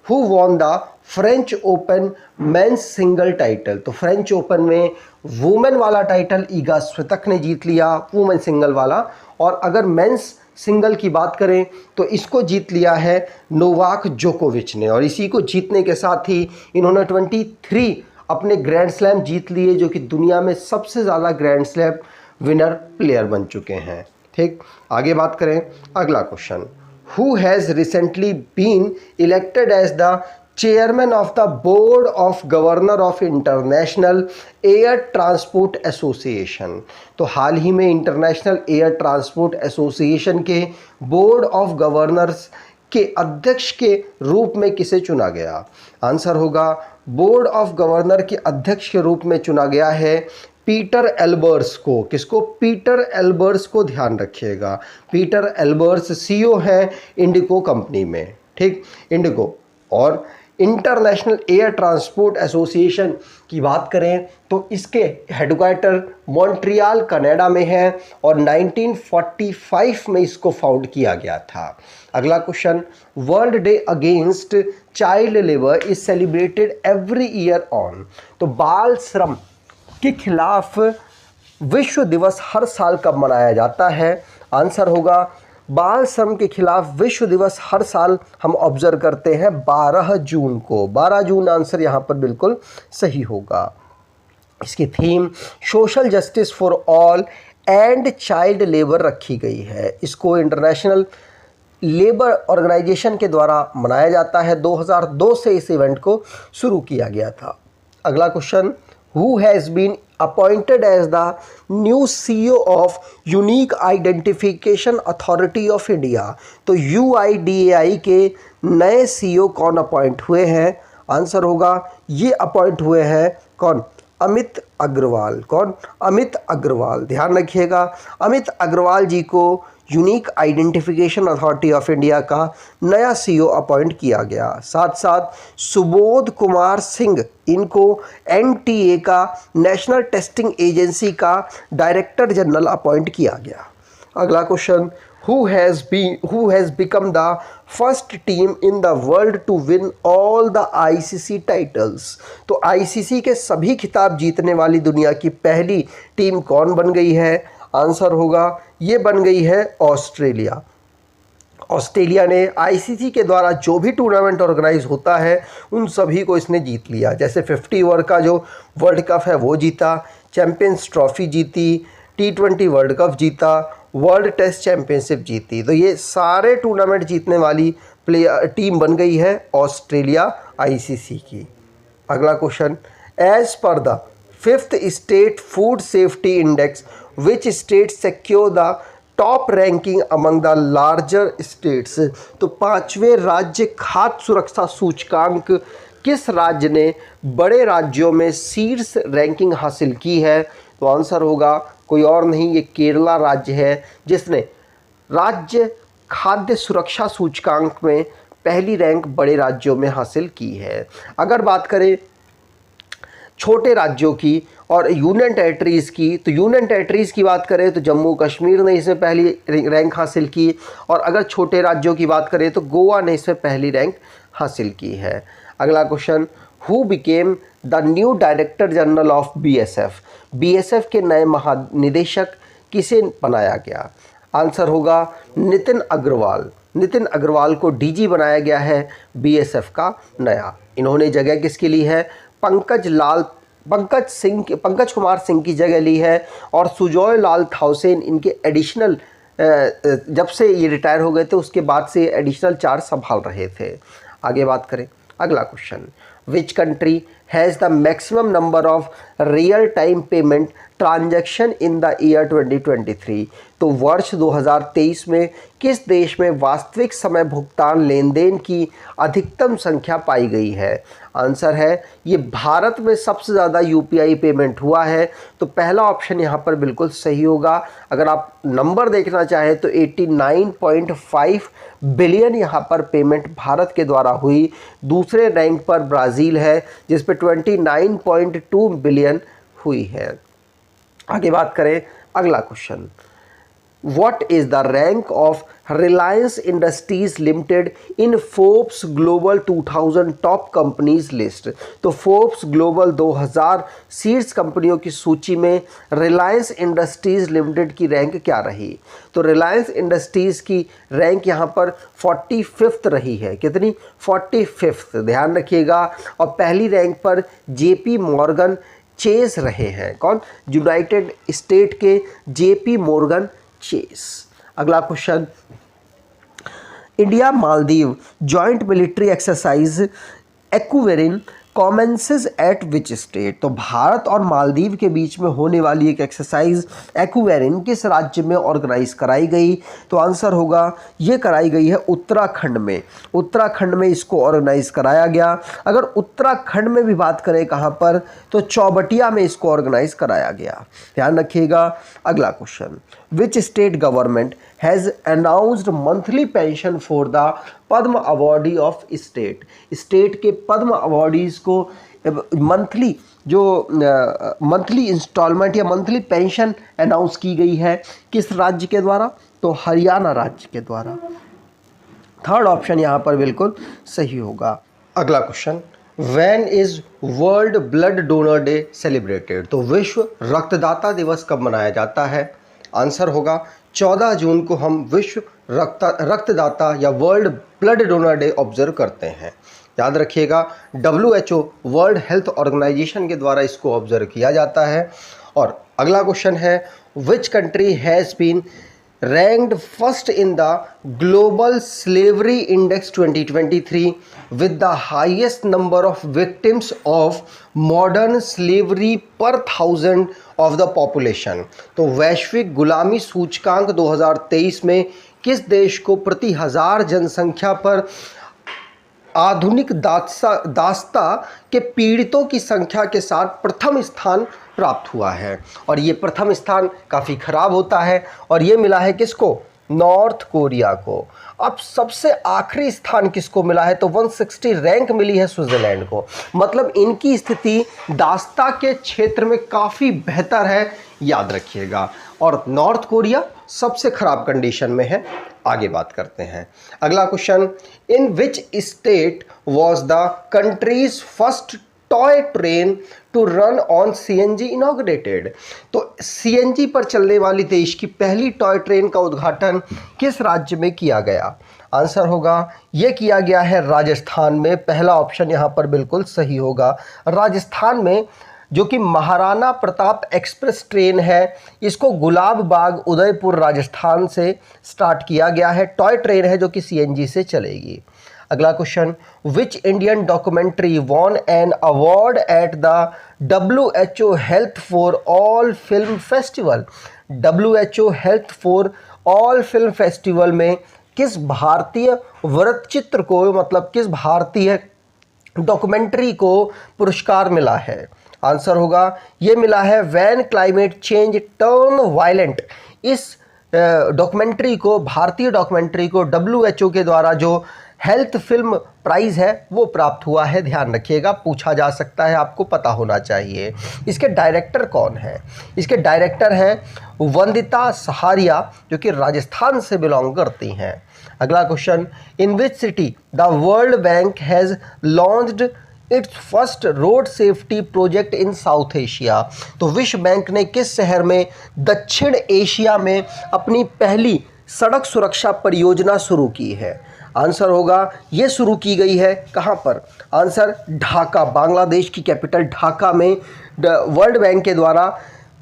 who won the French open men's single title? तो फ्रेंच ओपन में वुमेन वाला टाइटल ईगा स्वितक ने जीत लिया, वुमेन सिंगल वाला। और अगर मेंस सिंगल की बात करें तो इसको जीत लिया है नोवाक जोकोविच ने, और इसी को जीतने के साथ ही इन्होंने 23 अपने ग्रैंड स्लैम जीत लिए, जो कि दुनिया में सबसे ज़्यादा ग्रैंड स्लैम विनर प्लेयर बन चुके हैं। ठीक, आगे बात करें अगला question, who has recently been elected as the chairman of the board of governor of international air transport association. तो हाल ही में इंटरनेशनल एयर ट्रांसपोर्ट एसोसिएशन के बोर्ड ऑफ गवर्नर्स के अध्यक्ष के रूप में किसे चुना गया? आंसर होगा बोर्ड ऑफ गवर्नर के अध्यक्ष के रूप में चुना गया है पीटर एल्बर्स को। किसको? पीटर एल्बर्स को, ध्यान रखिएगा। पीटर एल्बर्स सीईओ हैं इंडिगो कंपनी में। ठीक, इंडिगो। और इंटरनेशनल एयर ट्रांसपोर्ट एसोसिएशन की बात करें तो इसके हेडक्वार्टर मॉन्ट्रियल कनाडा में है और 1945 में इसको फाउंड किया गया था। अगला question, world day against child labour is celebrated every year on. तो बाल श्रम के खिलाफ विश्व दिवस हर साल कब मनाया जाता है? आंसर होगा बाल श्रम के खिलाफ विश्व दिवस हर साल हम ऑब्जर्व करते हैं 12 जून को। 12 जून आंसर यहाँ पर बिल्कुल सही होगा। इसकी theme social justice for all and child labour रखी गई है। इसको इंटरनेशनल लेबर ऑर्गेनाइजेशन के द्वारा मनाया जाता है। 2002 से इस इवेंट को शुरू किया गया था। अगला question, who has been appointed as the new CEO of Unique Identification Authority of India। तो UIDAI के नए CEO कौन अपॉइंट हुए हैं? आंसर होगा ये अपॉइंट हुए हैं कौन? अमित अग्रवाल। कौन? अमित अग्रवाल। ध्यान रखिएगा, अमित अग्रवाल जी को unique identification authority of India का नया सीईओ अपॉइंट किया गया। साथ साथ सुबोध कुमार सिंह इनको एनटीए का नेशनल टेस्टिंग एजेंसी का डायरेक्टर जनरल अपॉइंट किया गया। अगला question, who has become the first team in the world to win all the ICC titles। तो ICC के सभी खिताब जीतने वाली दुनिया की पहली टीम कौन बन गई है? आंसर होगा ये बन गई है ऑस्ट्रेलिया। ऑस्ट्रेलिया ने आईसीसी के द्वारा जो भी टूर्नामेंट ऑर्गेनाइज होता है उन सभी को इसने जीत लिया। जैसे 50 ओवर का जो वर्ल्ड कप है वो जीता, चैंपियंस ट्रॉफी जीती, T20 वर्ल्ड कप जीता, वर्ल्ड टेस्ट चैंपियनशिप जीती। तो ये सारे टूर्नामेंट जीतने वाली टीम बन गई है ऑस्ट्रेलिया आईसीसी की। अगला question, as per the 5th state food safety index which state secure the top ranking among the larger states. तो 5वें राज्य खाद्य सुरक्षा सूचकांक किस राज्य ने बड़े राज्यों में शीर्ष रैंकिंग हासिल की है? तो आंसर होगा कोई और नहीं, ये केरला राज्य है जिसने राज्य खाद्य सुरक्षा सूचकांक में पहली रैंक बड़े राज्यों में हासिल की है। अगर बात करें छोटे राज्यों की और यूनियन टेरिटरीज़ की, तो यूनियन टेरिटरीज़ की बात करें तो जम्मू कश्मीर ने इसमें पहली रैंक हासिल की, और अगर छोटे राज्यों की बात करें तो गोवा ने इसमें पहली रैंक हासिल की है। अगला question, who became the new director general of BSF. BSF के नए महानिदेशक किसे बनाया गया? आंसर होगा नितिन अग्रवाल। नितिन अग्रवाल को डीजी बनाया गया है बीएसएफ का नया। इन्होंने जगह किसकी ली है? पंकज कुमार सिंह की जगह ली है, और सुजॉय लाल थाउसेन इनके एडिशनल, जब से ये रिटायर हो गए थे उसके बाद से एडिशनल चार्ज संभाल रहे थे। आगे बात करें अगला question, which country has the maximum number of real time payment transaction in the year 2023। तो वर्ष 2023 में किस देश में वास्तविक समय भुगतान लेन देन की अधिकतम संख्या पाई गई है? आंसर है ये भारत में सबसे ज़्यादा यूपीआई पेमेंट हुआ है। तो पहला ऑप्शन यहाँ पर बिल्कुल सही होगा। अगर आप नंबर देखना चाहें तो 89.5 बिलियन यहाँ पर पेमेंट भारत के द्वारा हुई। दूसरे रैंक पर ब्राज़ील है जिस पे 29.2 बिलियन हुई है। आगे बात करें अगला question, what is the rank of Reliance industries limited in Forbes global 2000 top companies list. तो फोर्ब्स ग्लोबल 2000 शीर्ष कंपनियों की सूची में रिलायंस इंडस्ट्रीज लिमिटेड की रैंक क्या रही? तो रिलायंस इंडस्ट्रीज की रैंक यहाँ पर 45th रही है। कितनी? 45th, ध्यान रखिएगा। और पहली रैंक पर जेपी मॉर्गन चेस रहे हैं। कौन? यूनाइटेड स्टेट के जेपी मॉर्गन चेस। अगला question, India Maldives joint military exercise Ekuverin commences at which state? तो भारत और मालदीव के बीच में होने वाली एक एक्सरसाइज एक्वेरिन किस राज्य में ऑर्गेनाइज कराई गई? तो आंसर होगा ये कराई गई है उत्तराखंड में। उत्तराखंड में इसको ऑर्गेनाइज कराया गया। अगर उत्तराखंड में भी बात करें कहाँ पर, तो चौबटिया में इसको ऑर्गेनाइज कराया गया। ध्यान रखिएगा। अगला question, which state government has announced monthly pension for the Padma awardee of state? State के पद्म अवॉर्डीज़ को मंथली मंथली इंस्टॉलमेंट या मंथली पेंशन अनाउंस की गई है किस राज्य के द्वारा? तो हरियाणा राज्य के द्वारा। थर्ड ऑप्शन यहाँ पर बिल्कुल सही होगा। अगला question, when is world blood donor day celebrated? तो विश्व रक्तदाता दिवस कब मनाया जाता है? आंसर होगा 14 जून को हम विश्व रक्तदाता या world blood donor day observe करते हैं। याद रखिएगा, WHO वर्ल्ड हेल्थ ऑर्गेनाइजेशन के द्वारा इसको ऑब्जर्व किया जाता है। और अगला क्वेश्चन है, which country has been ranked first in the Global Slavery Index 2023 with the highest number of victims of modern slavery per thousand of the population? तो वैश्विक गुलामी सूचकांक 2023 में किस देश को प्रति हजार जनसंख्या पर आधुनिक दास्ता के पीड़ितों की संख्या के साथ प्रथम स्थान प्राप्त हुआ है? और ये प्रथम स्थान काफ़ी खराब होता है और ये मिला है किसको? नॉर्थ कोरिया को। अब सबसे आखिरी स्थान किसको मिला है? तो 160 रैंक मिली है स्विट्जरलैंड को। मतलब इनकी स्थिति दास्ता के क्षेत्र में काफ़ी बेहतर है, याद रखिएगा। और नॉर्थ कोरिया सबसे खराब कंडीशन में है। आगे बात करते हैं। अगला question, in which state was the country's first toy train to run on CNG inaugurated? तो CNG पर चलने वाली देश की पहली टॉय ट्रेन का उद्घाटन किस राज्य में किया गया? आंसर होगा ये किया गया है राजस्थान में। पहला ऑप्शन यहाँ पर बिल्कुल सही होगा। राजस्थान में जो कि महाराणा प्रताप एक्सप्रेस ट्रेन है, इसको गुलाब बाग उदयपुर राजस्थान से स्टार्ट किया गया है। टॉय ट्रेन है जो कि CNG से चलेगी। अगला question, which Indian documentary von an award at the WHO health for all film festival? WHO health for all film festival में किस भारतीय वृत्तचित्र को, मतलब किस भारतीय डॉक्यूमेंट्री को पुरस्कार मिला है? आंसर होगा ये मिला है when climate change turn violent. इस डॉक्यूमेंट्री को, भारतीय डॉक्यूमेंट्री को WHO के द्वारा जो हेल्थ फिल्म प्राइज़ है वो प्राप्त हुआ है। ध्यान रखिएगा, पूछा जा सकता है, आपको पता होना चाहिए। इसके डायरेक्टर कौन है? इसके डायरेक्टर हैं वंदिता सहारिया, जो कि राजस्थान से बिलोंग करती हैं। अगला question, in which city the world bank has launched it's first road safety project in south Asia? तो विश्व बैंक ने किस शहर में दक्षिण एशिया में अपनी पहली सड़क सुरक्षा परियोजना शुरू की है? आंसर होगा ये शुरू की गई है कहाँ पर? आंसर ढाका, बांग्लादेश की कैपिटल ढाका में वर्ल्ड बैंक के द्वारा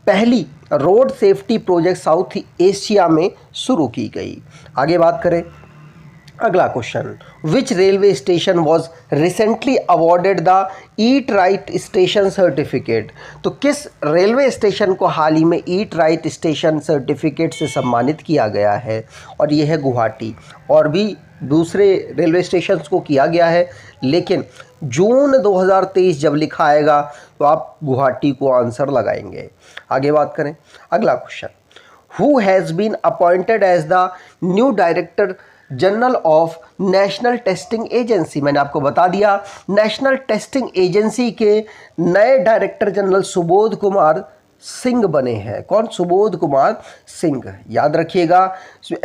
पहली road safety project south Asia में शुरू की गई। आगे बात करें। अगला question, which railway station was recently awarded the eat right station certificate? तो किस रेलवे स्टेशन को हाल ही में ईट राइट स्टेशन सर्टिफिकेट से सम्मानित किया गया है? और ये है गुवाहाटी। और भी दूसरे रेलवे स्टेशन को किया गया है, लेकिन जून 2023 जब लिखा आएगा तो आप गुवाहाटी को आंसर लगाएंगे। आगे बात करें। अगला question, who has been appointed as the new director general of national testing agency? मैंने आपको बता दिया, नेशनल टेस्टिंग एजेंसी के नए डायरेक्टर जनरल सुबोध कुमार सिंह बने हैं। कौन? सुबोध कुमार सिंह। याद रखिएगा,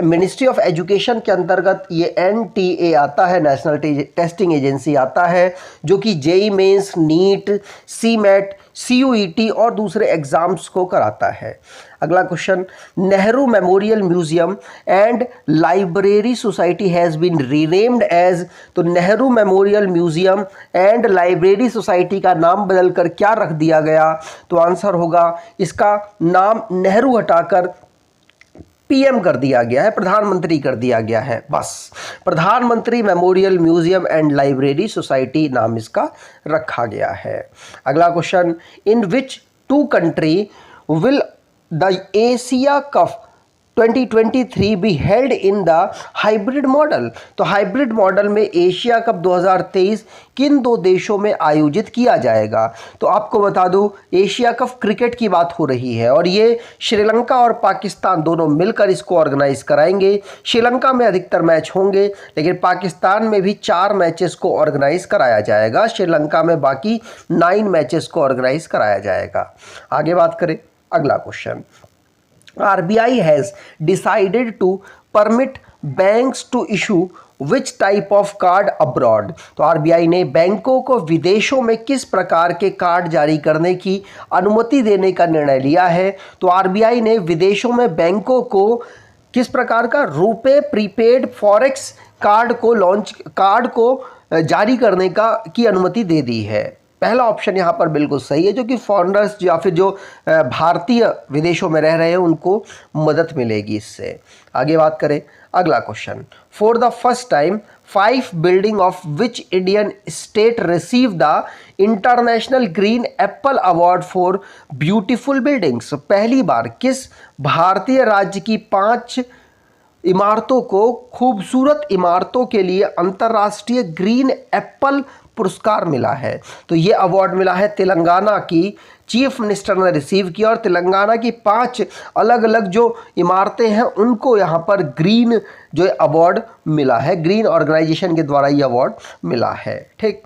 मिनिस्ट्री ऑफ एजुकेशन के अंतर्गत ये NTA आता है, नेशनल टेस्टिंग एजेंसी आता है, जो कि JEE mains, NEET, CMAT, CUET और दूसरे एग्जाम्स को कराता है। अगला question, Nehru memorial museum and library society has been renamed as. तो Nehru memorial museum and library society का नाम बदलकर क्या रख दिया गया? तो आंसर होगा, इसका नाम नेहरू हटाकर PM कर दिया गया है, प्रधानमंत्री कर दिया गया है। बस, प्रधानमंत्री memorial museum and library society नाम इसका रखा गया है। अगला question, in which 2 country will the Asia cup 2023 be held in the hybrid model. तो हाइब्रिड मॉडल में एशिया कप 2023 किन 2 देशों में आयोजित किया जाएगा? तो आपको बता दूं, एशिया कप क्रिकेट की बात हो रही है और ये श्रीलंका और पाकिस्तान दोनों मिलकर इसको ऑर्गेनाइज कराएंगे। श्रीलंका में अधिकतर मैच होंगे, लेकिन पाकिस्तान में भी 4 मैचेस को ऑर्गेनाइज कराया जाएगा। श्रीलंका में बाकी 9 मैचेस को ऑर्गेनाइज कराया जाएगा। आगे बात करें, अगला question, RBI has decided to permit banks to issue which type of card abroad। तो RBI ने बैंकों को विदेशों में किस प्रकार के कार्ड जारी करने की अनुमति देने का निर्णय लिया है? तो RBI ने विदेशों में बैंकों को किस प्रकार का रुपे प्रीपेड फॉरेक्स कार्ड को जारी करने की अनुमति दे दी है। पहला ऑप्शन यहाँ पर बिल्कुल सही है, जो कि फॉरेनर्स या फिर जो भारतीय विदेशों में रह रहे हैं उनको मदद मिलेगी इससे। आगे बात करें, अगला question, for the first time 5 building of which Indian state receive the international green Apple award for beautiful buildings. पहली बार किस भारतीय राज्य की 5 इमारतों को खूबसूरत इमारतों के लिए अंतर्राष्ट्रीय ग्रीन एप्पल पुरस्कार मिला है? तो ये अवार्ड मिला है तेलंगाना की चीफ मिनिस्टर ने रिसीव किया और तेलंगाना की 5 अलग अलग जो इमारतें हैं उनको यहाँ पर ग्रीन जो अवार्ड मिला है, ग्रीन ऑर्गेनाइजेशन के द्वारा ये अवार्ड मिला है। ठीक,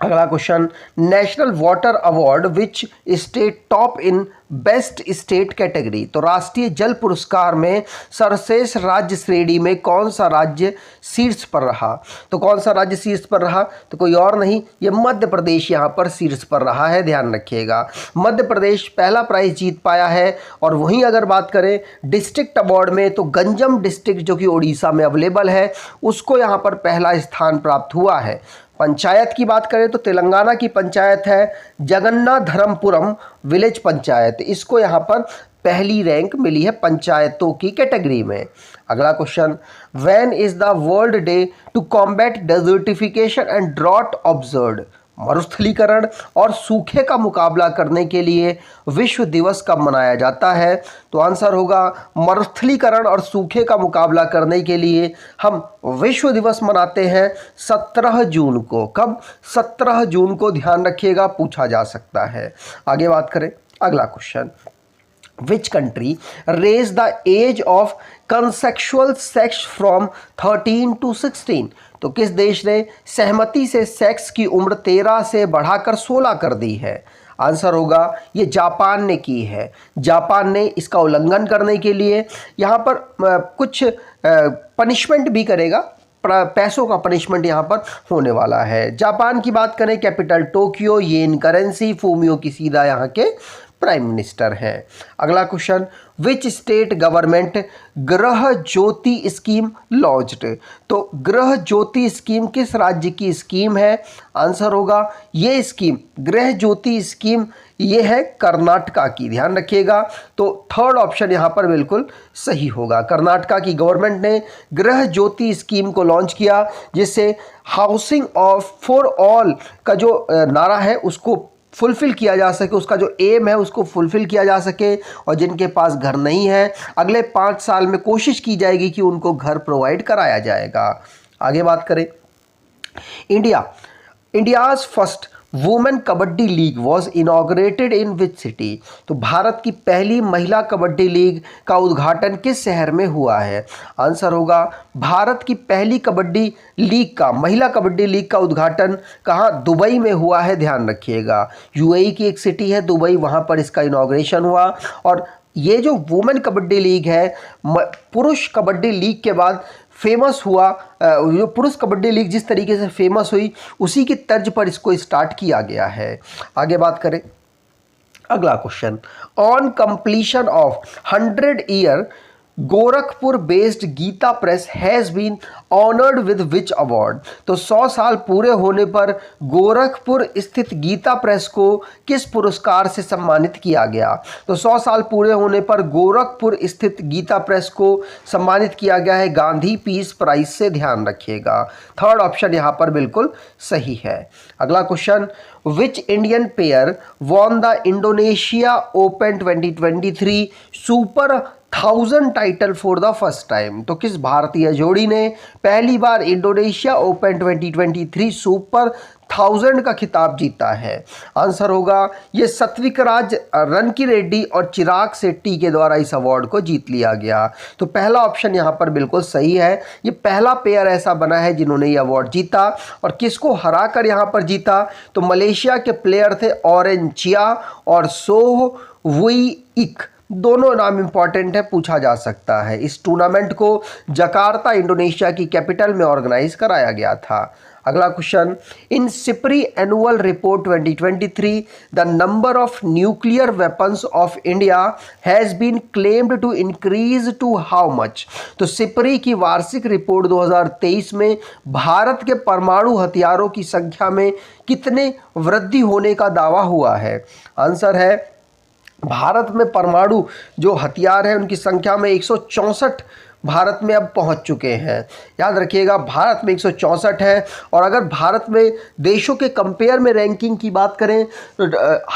अगला question, national water award which state top in best state category. तो राष्ट्रीय जल पुरस्कार में सर्वश्रेष्ठ राज्य श्रेणी में कौन सा राज्य शीर्ष पर रहा? तो कौन सा राज्य शीर्ष पर रहा? तो कोई और नहीं, ये मध्य प्रदेश यहाँ पर शीर्ष पर रहा है, ध्यान रखिएगा। मध्य प्रदेश पहला प्राइज जीत पाया है। और वहीं अगर बात करें डिस्ट्रिक्ट अवार्ड में, तो गंजम डिस्ट्रिक्ट जो कि उड़ीसा में अवेलेबल है उसको यहाँ पर पहला स्थान प्राप्त हुआ है। पंचायत की बात करें तो तेलंगाना की पंचायत है जगन्नाधरमपुरम विलेज पंचायत, इसको यहाँ पर पहली रैंक मिली है पंचायतों की कैटेगरी में। अगला question, when is the world day to combat desertification and drought observed. मरुस्थलीकरण और सूखे का मुकाबला करने के लिए विश्व दिवस कब मनाया जाता है? तो आंसर होगा, मरुस्थलीकरण और सूखे का मुकाबला करने के लिए हम विश्व दिवस मनाते हैं 17 जून को। कब? 17 जून को, ध्यान रखिएगा, पूछा जा सकता है। आगे बात करें, अगला question, Which country raised the age of consensual sex from 13 to 16? तो किस देश ने सहमति से सेक्स की उम्र 13 से बढ़ाकर 16 कर दी है? आंसर होगा, ये जापान ने की है। जापान ने इसका उल्लंघन करने के लिए यहाँ पर कुछ पनिशमेंट भी करेगा, पैसों का पनिशमेंट यहाँ पर होने वाला है। जापान की बात करें, कैपिटल टोक्यो, येन करेंसी, फूमियो किशिदा यहाँ के प्राइम मिनिस्टर हैं। अगला क्वेश्चन, विच स्टेट गवर्नमेंट गृह ज्योति स्कीम लॉन्च्ड। तो गृह ज्योति स्कीम किस राज्य की स्कीम है? आंसर होगा, ये स्कीम गृह ज्योति स्कीम ये है कर्नाटका की, ध्यान रखिएगा। तो थर्ड ऑप्शन यहाँ पर बिल्कुल सही होगा। कर्नाटका की गवर्नमेंट ने गृह ज्योति स्कीम को लॉन्च किया, जिससे हाउसिंग ऑफ फॉर ऑल का जो नारा है उसको फुलफ़िल किया जा सके, उसका जो एम है उसको फुलफ़िल किया जा सके। और जिनके पास घर नहीं है, अगले 5 साल में कोशिश की जाएगी कि उनको घर प्रोवाइड कराया जाएगा। आगे बात करें, India's first women kabaddi league was inaugurated in which city? तो भारत की पहली महिला कबड्डी लीग का उद्घाटन किस शहर में हुआ है? आंसर होगा भारत की पहली कबड्डी लीग का महिला कबड्डी लीग का उद्घाटन कहाँ? दुबई में हुआ है, ध्यान रखिएगा। यूएई की एक सिटी है दुबई, वहाँ पर इसका इनॉग्रेशन हुआ। और ये जो वुमेन कबड्डी लीग है, पुरुष कबड्डी लीग के बाद फेमस हुआ, जो पुरुष कबड्डी लीग जिस तरीके से फेमस हुई उसी की तर्ज पर इसको स्टार्ट किया गया है। आगे बात करें, अगला question, on completion of 100 year Gorakhpur based Gita press has been honoured with which award? तो 100 साल पूरे होने पर गोरखपुर स्थित गीता प्रेस को किस पुरस्कार से सम्मानित किया गया? तो 100 साल पूरे होने पर गोरखपुर स्थित गीता प्रेस को सम्मानित किया गया है गांधी पीस प्राइज से, ध्यान रखिएगा। थर्ड ऑप्शन यहाँ पर बिल्कुल सही है। अगला question, which Indian pair won the Indonesia open 2023 super 1000 title for the first time? तो किस भारतीय जोड़ी ने पहली बार इंडोनेशिया ओपन 2023 सुपर 1000 का खिताब जीता है? आंसर होगा ये सत्विकराज रनकी रेड्डी और चिराग शेट्टी के द्वारा इस अवार्ड को जीत लिया गया। तो पहला ऑप्शन यहाँ पर बिल्कुल सही है, ये पहला पेयर ऐसा बना है जिन्होंने ये अवार्ड जीता। और किसको हराकर यहाँ पर जीता? तो मलेशिया के प्लेयर थे ऑरेन चिया और सोह वुई इक, दोनों नाम इंपॉर्टेंट है, पूछा जा सकता है। इस टूर्नामेंट को जकार्ता इंडोनेशिया की कैपिटल में ऑर्गेनाइज कराया गया था। अगला question, in SIPRI annual report 2023 the number of nuclear weapons of India has been claimed to increase to how much? तो सिपरी की वार्षिक रिपोर्ट 2023 में भारत के परमाणु हथियारों की संख्या में कितने वृद्धि होने का दावा हुआ है? आंसर है भारत में परमाणु जो हथियार है उनकी संख्या में 164 भारत में अब पहुंच चुके हैं। याद रखिएगा भारत में 164 है। और अगर भारत में देशों के कंपेयर में रैंकिंग की बात करें तो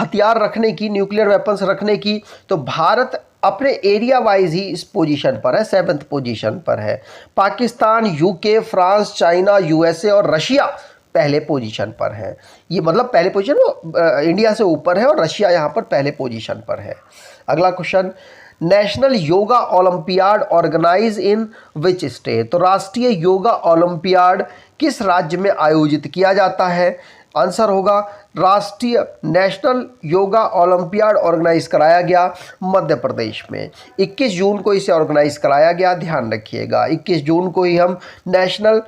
हथियार रखने की, न्यूक्लियर वेपन्स रखने की, तो भारत अपने एरिया वाइज ही इस पोजीशन पर है, 7th पोजीशन पर है। Pakistan, UK, France, China, USA और रशिया पहले पोजीशन पर है। ये मतलब पहले पोजीशन इंडिया से ऊपर है और रशिया यहाँ पर पहले पोजीशन पर है। अगला question, national yoga olympiad organize in which state? तो राष्ट्रीय योगा ओलंपियाड किस राज्य में आयोजित किया जाता है? आंसर होगा राष्ट्रीय नेशनल योगा ओलंपियाड ऑर्गेनाइज कराया गया मध्य प्रदेश में। 21 जून को इसे ऑर्गेनाइज कराया गया, ध्यान रखिएगा। 21 जून को ही हम नेशनल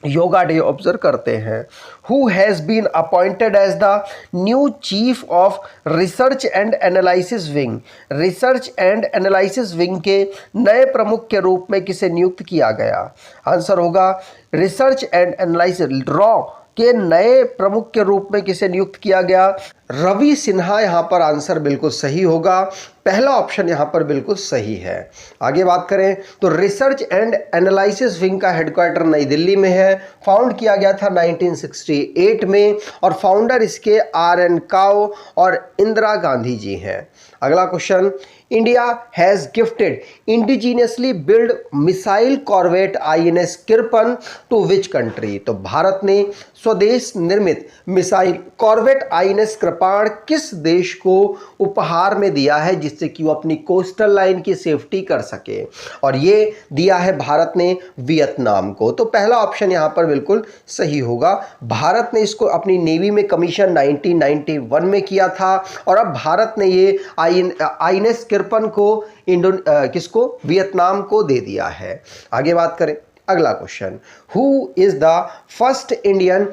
योगा डे ऑब्जर्व करते हैं। Who has been appointed as the new chief of research and analysis wing? Research and analysis wing के नए प्रमुख के रूप में किसे नियुक्त किया गया? आंसर होगा रिसर्च एंड एनालिसिस रॉ के नए प्रमुख के रूप में किसे नियुक्त किया गया? रवि सिन्हा यहाँ पर आंसर बिल्कुल सही होगा, पहला ऑप्शन यहाँ पर बिल्कुल सही है। आगे बात करें तो रिसर्च एंड एनालिसिस विंग का हेडक्वार्टर नई दिल्ली में है, फाउंड किया गया था 1968 में और फाउंडर इसके RN काओ और इंदिरा गांधी जी हैं। अगला question, India has gifted indigenously build missile corvette INS Kirpan to which country? तो भारत ने स्वदेश निर्मित मिसाइल कॉर्वेट INS कृपाण किस देश को उपहार में दिया है जिससे कि वो अपनी कोस्टल लाइन की सेफ्टी कर सके? और ये दिया है भारत ने वियतनाम को। तो पहला ऑप्शन यहाँ पर बिल्कुल सही होगा। भारत ने इसको अपनी नेवी में कमीशन 1991 में किया था और अब भारत ने ये INS किरपन को किसको? वियतनाम को दे दिया है। आगे बात करें, अगला question, who is the first Indian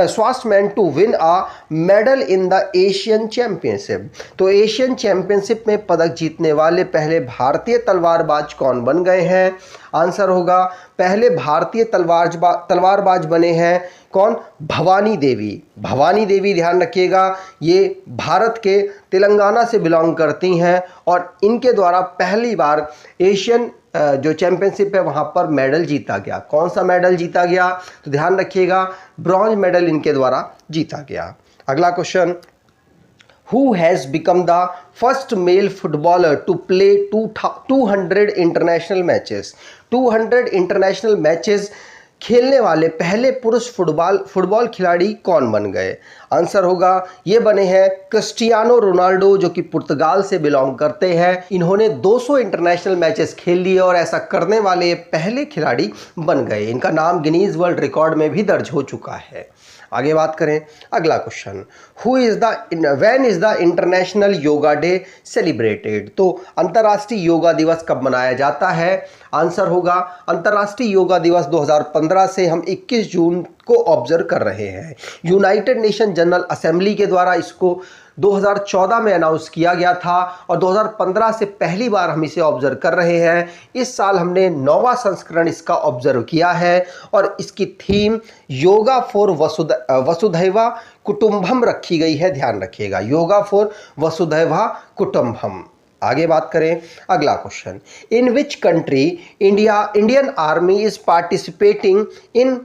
swordsman to win a medal in the Asian championship? तो एशियन चैंपियनशिप में पदक जीतने वाले पहले भारतीय तलवारबाज कौन बन गए हैं? आंसर होगा पहले भारतीय तलवारबाज बने हैं कौन? भवानी देवी। भवानी देवी, ध्यान रखिएगा, ये भारत के तेलंगाना से बिलोंग करती हैं और इनके द्वारा पहली बार एशियन जो चैंपियनशिप है वहाँ पर मेडल जीता गया। कौन सा मेडल जीता गया? तो ध्यान रखिएगा ब्रॉन्ज मेडल इनके द्वारा जीता गया। अगला question, who has become the first male footballer to play 200 international matches? 200 international matches खेलने वाले पहले पुरुष फुटबॉल खिलाड़ी कौन बन गए? आंसर होगा ये बने हैं क्रिस्टियानो रोनाल्डो, जो कि पुर्तगाल से बिलोंग करते हैं। इन्होंने 200 इंटरनेशनल मैचेस खेल लिए और ऐसा करने वाले पहले खिलाड़ी बन गए। इनका नाम गिनीज वर्ल्ड रिकॉर्ड में भी दर्ज हो चुका है। आगे बात करें, अगला question, when is the international yoga day celebrated? तो अंतर्राष्ट्रीय योगा दिवस कब मनाया जाता है? आंसर होगा अंतर्राष्ट्रीय योगा दिवस 2015 से हम 21 जून को ऑब्जर्व कर रहे हैं। यूनाइटेड नेशन जनरल असेंबली के द्वारा इसको 2014 में अनाउंस किया गया था और 2015 से पहली बार हम इसे ऑब्जर्व कर रहे हैं। इस साल हमने 9वां संस्करण इसका ऑब्जर्व किया है और इसकी थीम योगा फॉर वसुधैवा कुटुंबम रखी गई है। ध्यान रखिएगा, योगा फॉर वसुधैवा कुटुंबम। आगे बात करें, अगला question, in which country Indian army is participating in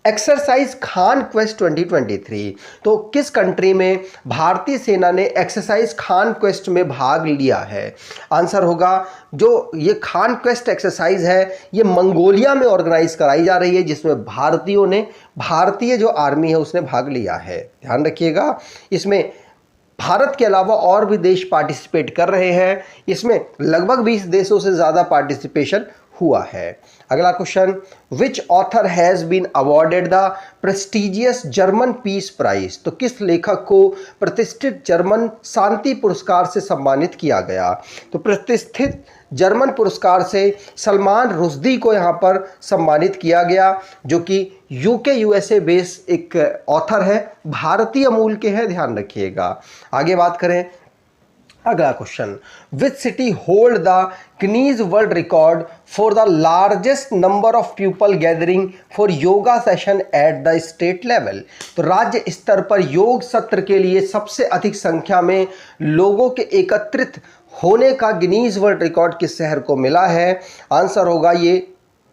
exercise Khan quest 2023? तो किस कंट्री में भारतीय सेना ने एक्सरसाइज खान क्वेस्ट में भाग लिया है? आंसर होगा जो ये खान क्वेस्ट एक्सरसाइज है ये मंगोलिया में ऑर्गेनाइज कराई जा रही है, जिसमें भारतीय जो आर्मी है उसने भाग लिया है। ध्यान रखिएगा, इसमें भारत के अलावा और भी देश पार्टिसिपेट कर रहे हैं। इसमें लगभग 20 देशों से ज़्यादा पार्टिसिपेशन हुआ है। अगला question, which author has been awarded the prestigious German peace prize? तो किस लेखक को प्रतिष्ठित जर्मन शांति पुरस्कार से सम्मानित किया गया? तो प्रतिष्ठित जर्मन पुरस्कार से सलमान रुश्दी को यहाँ पर सम्मानित किया गया, जो कि यूएसए बेस एक ऑथर है, भारतीय मूल के हैं। ध्यान रखिएगा। आगे बात करें, अगला question, which city hold the Guinness world record for the largest number of people gathering for yoga session at the state level? तो राज्य स्तर पर योग सत्र के लिए सबसे अधिक संख्या में लोगों के एकत्रित होने का गिनीज वर्ल्ड रिकॉर्ड किस शहर को मिला है? आंसर होगा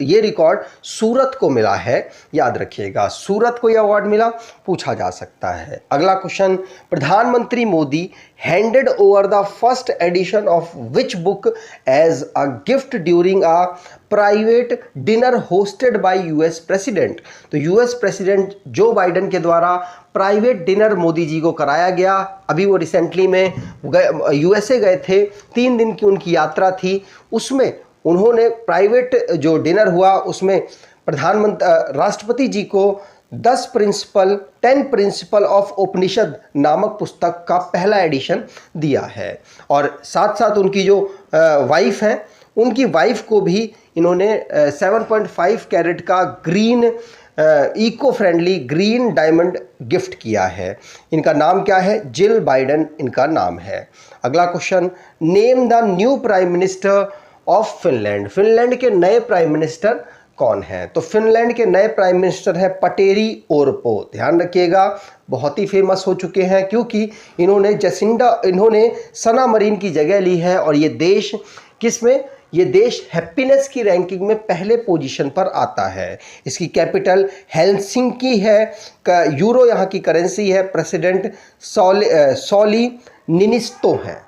ये रिकॉर्ड सूरत को मिला है। याद रखिएगा, सूरत को यह अवार्ड मिला, पूछा जा सकता है। अगला क्वेश्चन, प्रधानमंत्री Modi handed over the first edition of which book as a gift during a private dinner hosted by US president? तो यूएस प्रेसिडेंट जो बाइडेन के द्वारा प्राइवेट डिनर मोदी जी को कराया गया। अभी वो रिसेंटली में यूएसए गए थे, 3 दिन की उनकी यात्रा थी, उसमें उन्होंने प्राइवेट जो डिनर हुआ उसमें राष्ट्रपति जी को 10 प्रिंसिपल ऑफ उपनिषद नामक पुस्तक का पहला एडिशन दिया है। और साथ साथ उनकी जो वाइफ है, उनकी वाइफ को भी इन्होंने 7.5 कैरेट का green eco friendly green diamond gift किया है। इनका नाम क्या है? जिल बाइडेन इनका नाम है। अगला question, name the new prime minister of Finland? Finland के नए प्राइम मिनिस्टर कौन है? तो फिनलैंड के नए प्राइम मिनिस्टर है पटेरी ओरपो। ध्यान रखिएगा, बहुत ही फेमस हो चुके हैं क्योंकि इन्होंने सना मरीन की जगह ली है और ये देश किसमें? ये देश हैप्पीनेस की रैंकिंग में पहले पोजीशन पर आता है। इसकी कैपिटल हेलसिंकी है, यूरो यहाँ की करेंसी है, प्रेसिडेंट सॉली निनिस्तो है।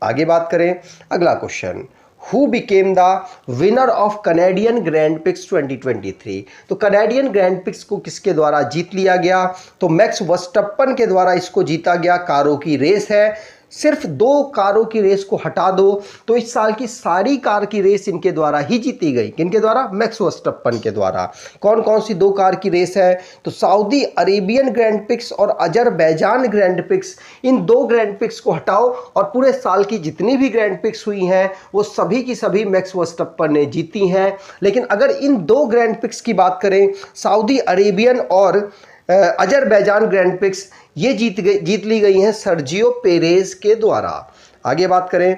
आगे बात करें, अगला question, Who became the winner of Canadian Grand Prix 2023? तो कैनेडियन ग्रैंड प्रिक्स को किसके द्वारा जीत लिया गया? तो मैक्स वर्स्टप्पन के द्वारा इसको जीता गया। कारों की रेस है, सिर्फ 2 कारों की रेस को हटा दो तो इस साल की सारी कार की रेस इनके द्वारा ही जीती गई। किनके द्वारा? मैक्स वर्स्टप्पन के द्वारा। कौन कौन सी 2 कार की रेस है? तो सऊदी अरेबियन ग्रैंड प्रिक्स और अजरबैजान ग्रैंड प्रिक्स। इन 2 ग्रैंड प्रिक्स को हटाओ और पूरे साल की जितनी भी ग्रैंड प्रिक्स हुई हैं वो सभी की सभी मैक्स वर्स्टप्पन ने जीती हैं। लेकिन अगर इन 2 ग्रैंड प्रिक्स की बात करें, सऊदी अरेबियन और अजरबैजान ग्रैंड प्रिक्स, ये जीत ली गई हैं सर्जियो पेरेज के द्वारा। आगे बात करें,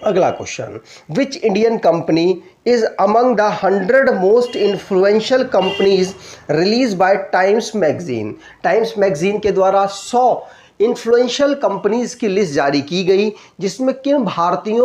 अगला question, which Indian company is among the 100 most influential companies release by times magazine? Times magazine के द्वारा 100 इन्फ्लुएंशियल कंपनीज की लिस्ट जारी की गई, जिसमें किन भारतीय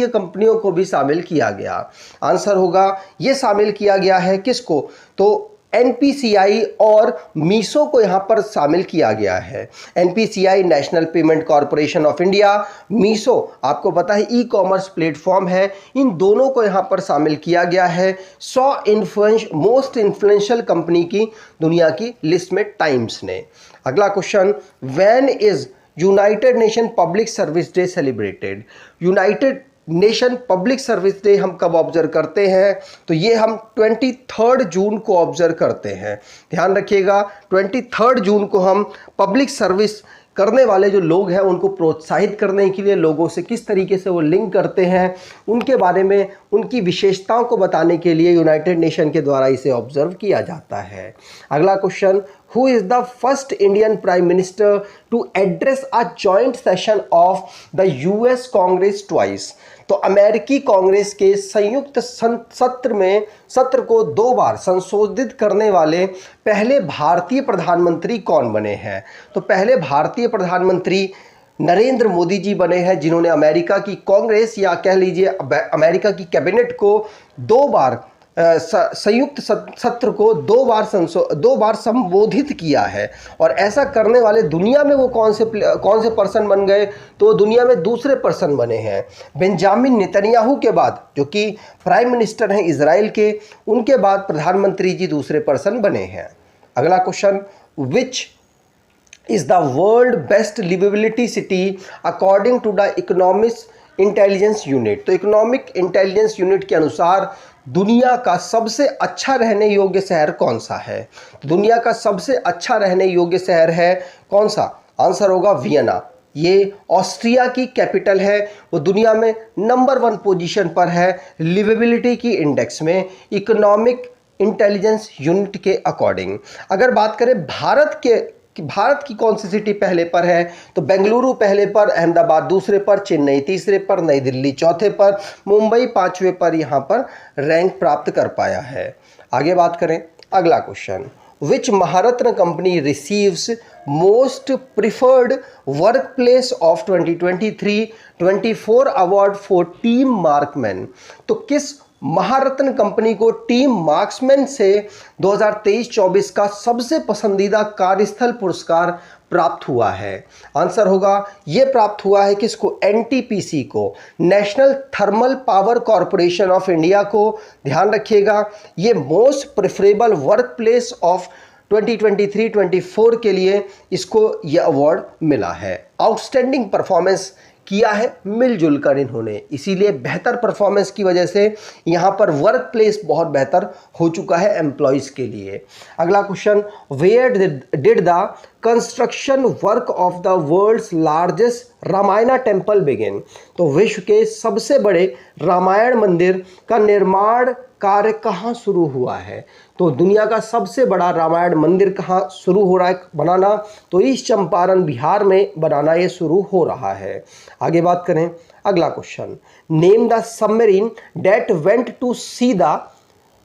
कंपनियों को भी शामिल किया गया? आंसर होगा ये शामिल किया गया है किसको? तो एनपीसीआई और मीसो को यहाँ पर शामिल किया गया है। NPCI national payment corporation of India, Meesho आपको पता है ई कॉमर्स प्लेटफॉर्म है, इन दोनों को यहाँ पर शामिल किया गया है 100 मोस्ट इन्फ्लुएंशियल कंपनी की दुनिया की लिस्ट में टाइम्स ने। अगला question, when is United nation public service day celebrated? United nation public service day हम कब ऑब्जर्व करते हैं? तो ये हम 23 जून को ऑब्जर्व करते हैं। ध्यान रखिएगा, 23 जून को हम पब्लिक सर्विस करने वाले जो लोग हैं उनको प्रोत्साहित करने के लिए, लोगों से किस तरीके से वो लिंक करते हैं उनके बारे में, उनकी विशेषताओं को बताने के लिए यूनाइटेड नेशन के द्वारा इसे ऑब्जर्व किया जाता है। अगला question, who is the first Indian prime minister to address a joint session of the US Congress twice? तो अमेरिकी कांग्रेस के संयुक्त सत्र को 2 बार संशोधित करने वाले पहले भारतीय प्रधानमंत्री कौन बने हैं? तो पहले भारतीय प्रधानमंत्री नरेंद्र मोदी जी बने हैं, जिन्होंने अमेरिका की कांग्रेस या कह लीजिए अमेरिका की कैबिनेट को 2 बार संयुक्त सत्र को 2 बार संबोधित किया है। और ऐसा करने वाले दुनिया में वो कौन से पर्सन बन गए? तो दुनिया में दूसरे पर्सन बने हैं। बेंजामिन नेतन्याहू के बाद, जो कि प्राइम मिनिस्टर हैं इजराइल के, उनके बाद प्रधानमंत्री जी दूसरे पर्सन बने हैं। अगला question, which is the world best liveability city according to the economic intelligence unit? तो इकोनॉमिक इंटेलिजेंस यूनिट के अनुसार दुनिया का सबसे अच्छा रहने योग्य शहर कौन सा है? दुनिया का सबसे अच्छा रहने योग्य शहर है कौन सा? आंसर होगा वियना। ये ऑस्ट्रिया की कैपिटल है, वो दुनिया में नंबर 1 पोजीशन पर है लिवेबिलिटी की इंडेक्स में, इकोनॉमिक इंटेलिजेंस यूनिट के अकॉर्डिंग। अगर बात करें भारत की कौन सी सिटी पहले पर है, तो बेंगलुरु पहले पर, अहमदाबाद दूसरे पर, चेन्नई तीसरे पर, नई दिल्ली चौथे पर, मुंबई 5वें पर यहाँ पर रैंक प्राप्त कर पाया है। आगे बात करें, अगला question, which Maharatna company receives most preferred work place of 2023-24 award for team marksman? तो किस महारत्न कंपनी को टीम मार्क्समैन से 2023-24 का सबसे पसंदीदा कार्यस्थल पुरस्कार प्राप्त हुआ है? आंसर होगा, ये प्राप्त हुआ है किसको? एनटीपीसी को, national thermal power corporation of India को। ध्यान रखिएगा, ये most preferable work place of 2023-24 के लिए इसको ये अवार्ड मिला है। आउटस्टैंडिंग परफॉर्मेंस किया है मिलजुल कर इन्होंने, इसीलिए बेहतर परफॉर्मेंस की वजह से यहाँ पर वर्क प्लेस बहुत बेहतर हो चुका है एम्प्लॉयज़ के लिए। अगला question, where did the construction work of the world's largest Ramayana temple begin? तो विश्व के सबसे बड़े रामायण मंदिर का निर्माण कार्य कहाँ शुरू हुआ है? तो दुनिया का सबसे बड़ा रामायण मंदिर कहाँ शुरू हो रहा है बनाना? तो ईस्ट चंपारण बिहार में बनाना ये शुरू हो रहा है। आगे बात करें, अगला question, name the submarine that went to see the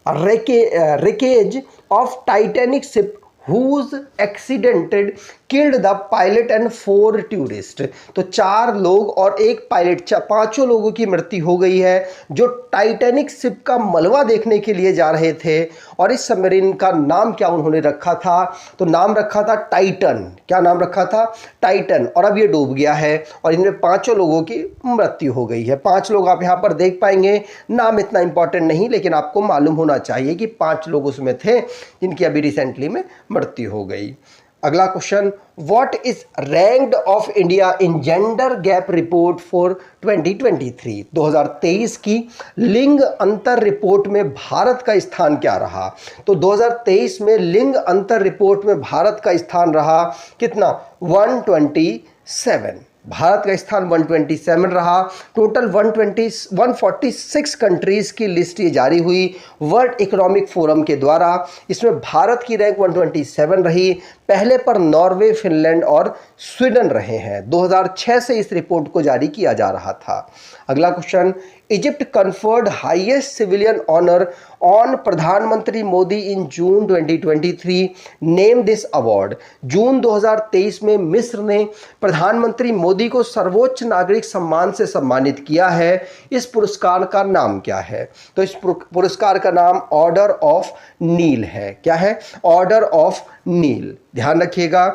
wreckage of Titanic ship whose accidented killed the pilot and 4 tourists। तो 4 लोग और एक पायलट, 5 लोगों की मृत्यु हो गई है जो टाइटैनिक शिप का मलबा देखने के लिए जा रहे थे। और इस सबमरीन का नाम क्या उन्होंने रखा था? तो नाम रखा था टाइटन। क्या नाम रखा था? टाइटन। और अब ये डूब गया है और इनमें 5 लोगों की मृत्यु हो गई है। 5 लोग आप यहाँ पर देख पाएंगे, नाम इतना इंपॉर्टेंट नहीं, लेकिन आपको मालूम होना चाहिए कि 5 लोग उसमें थे जिनकी अभी रिसेंटली में मृत्यु हो गई। अगला question, what is ranked of India in gender gap report for 2023? 2023 की लिंग अंतर रिपोर्ट में भारत का स्थान क्या रहा? तो 2023 में लिंग अंतर रिपोर्ट में भारत का स्थान रहा कितना? 127। भारत का स्थान 127 रहा। टोटल 146 कंट्रीज़ की लिस्ट ये जारी हुई वर्ल्ड इकोनॉमिक फोरम के द्वारा। इसमें भारत की रैंक 127 रही। पहले पर नॉर्वे, फिनलैंड और स्वीडन रहे हैं। 2006 से इस रिपोर्ट को जारी किया जा रहा था। अगला question, Egypt conferred highest civilian honour on प्रधानमंत्री Modi in June 2023, name this award. जून 2023 में मिस्र ने प्रधानमंत्री मोदी को सर्वोच्च नागरिक सम्मान से सम्मानित किया है। इस पुरस्कार का नाम क्या है? तो इस पुरस्कार का नाम ऑर्डर ऑफ नील है। क्या है? ऑर्डर ऑफ नील, ध्यान रखिएगा।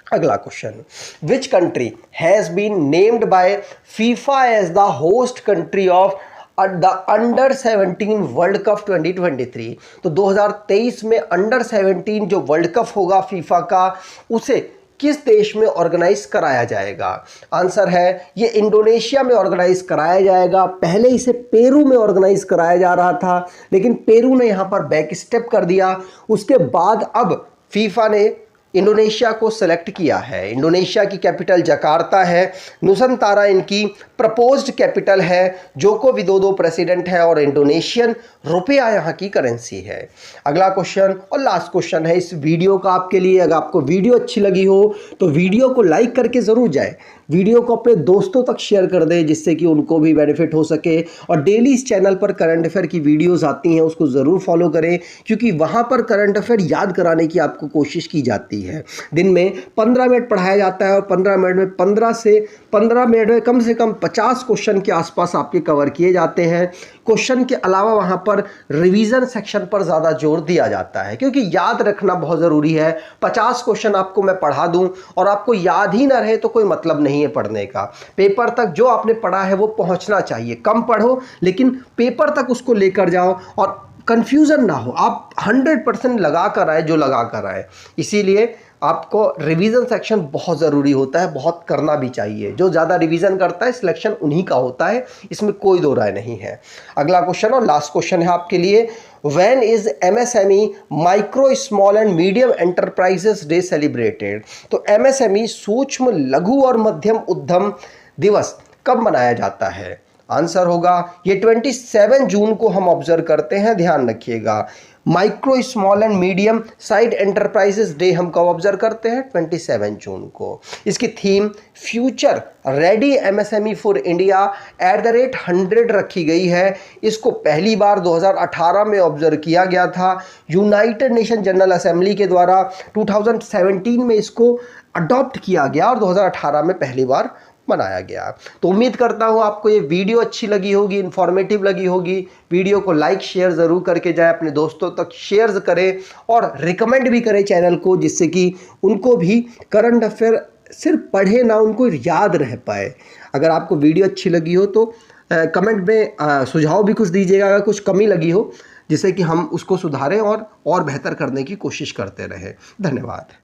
अगला question, which country has been named by FIFA as the host country of the under 17 world cup 2023। तो 2023 में अंडर 17 जो वर्ल्ड कप होगा फीफा का, उसे किस देश में ऑर्गेनाइज कराया जाएगा? आंसर है ये इंडोनेशिया में ऑर्गेनाइज कराया जाएगा। पहले इसे पेरू में ऑर्गेनाइज कराया जा रहा था, लेकिन पेरू ने यहां पर बैक स्टेप कर दिया। उसके बाद अब फीफा ने इंडोनेशिया को सेलेक्ट किया है। इंडोनेशिया की कैपिटल जकार्ता है। नुसंतारा इनकी प्रपोज्ड कैपिटल है। जोको विदोदो प्रेसिडेंट है और इंडोनेशियन रुपया यहाँ की करेंसी है। अगला क्वेश्चन और लास्ट क्वेश्चन है इस वीडियो का आपके लिए। अगर आपको वीडियो अच्छी लगी हो तो वीडियो को लाइक करके ज़रूर जाए, वीडियो को अपने दोस्तों तक शेयर कर दें जिससे कि उनको भी बेनिफिट हो सके। और डेली इस चैनल पर करंट अफेयर की वीडियोस आती हैं, उसको ज़रूर फॉलो करें, क्योंकि वहाँ पर करंट अफेयर याद कराने की आपको कोशिश की जाती है। दिन में 15 मिनट पढ़ाया जाता है और 15 मिनट में 15 मिनट में कम से कम 50 क्वेश्चन के आसपास आपके कवर किए जाते हैं। क्वेश्चन के अलावा वहाँ पर रिवीजन सेक्शन पर ज़्यादा जोर दिया जाता है, क्योंकि याद रखना बहुत ज़रूरी है। 50 क्वेश्चन आपको मैं पढ़ा दूँ और आपको याद ही ना रहे तो कोई मतलब नहीं है पढ़ने का। पेपर तक जो आपने पढ़ा है वो पहुंचना चाहिए। कम पढ़ो लेकिन पेपर तक उसको लेकर जाओ और कंफ्यूजन ना हो। आप 100% लगा कर आए जो लगा कर आए। इसीलिए आपको रिवीजन सेक्शन बहुत ज़रूरी होता है, बहुत करना भी चाहिए। जो ज़्यादा रिवीजन करता है सिलेक्शन उन्हीं का होता है, इसमें कोई दो राय नहीं है। अगला क्वेश्चन और लास्ट क्वेश्चन है आपके लिए, When is MSME micro small and medium enterprises day celebrated? तो MSME सूक्ष्म लघु और मध्यम उद्यम दिवस कब मनाया जाता है? आंसर होगा ये 27 जून को हम ऑब्जर्व करते हैं, ध्यान रखिएगा। Micro small and medium side enterprises day हम कब ऑब्जर्व करते हैं? 27 जून को। इसकी theme future ready MSME for India @100 रखी गई है। इसको पहली बार 2018 में ऑब्जर्व किया गया था। यूनाइटेड नेशन जनरल असेंबली के द्वारा 2017 में इसको अडॉप्ट किया गया और 2018 में पहली बार मनाया गया। तो उम्मीद करता हूँ आपको ये वीडियो अच्छी लगी होगी, इन्फॉर्मेटिव लगी होगी। वीडियो को लाइक शेयर ज़रूर करके जाए, अपने दोस्तों तक शेयर करें और रिकमेंड भी करें चैनल को, जिससे कि उनको भी करंट अफेयर सिर्फ पढ़े ना, उनको याद रह पाए। अगर आपको वीडियो अच्छी लगी हो तो कमेंट में सुझाव भी कुछ दीजिएगा, अगर कुछ कमी लगी हो, जिससे कि हम उसको सुधारें और बेहतर करने की कोशिश करते रहें। धन्यवाद।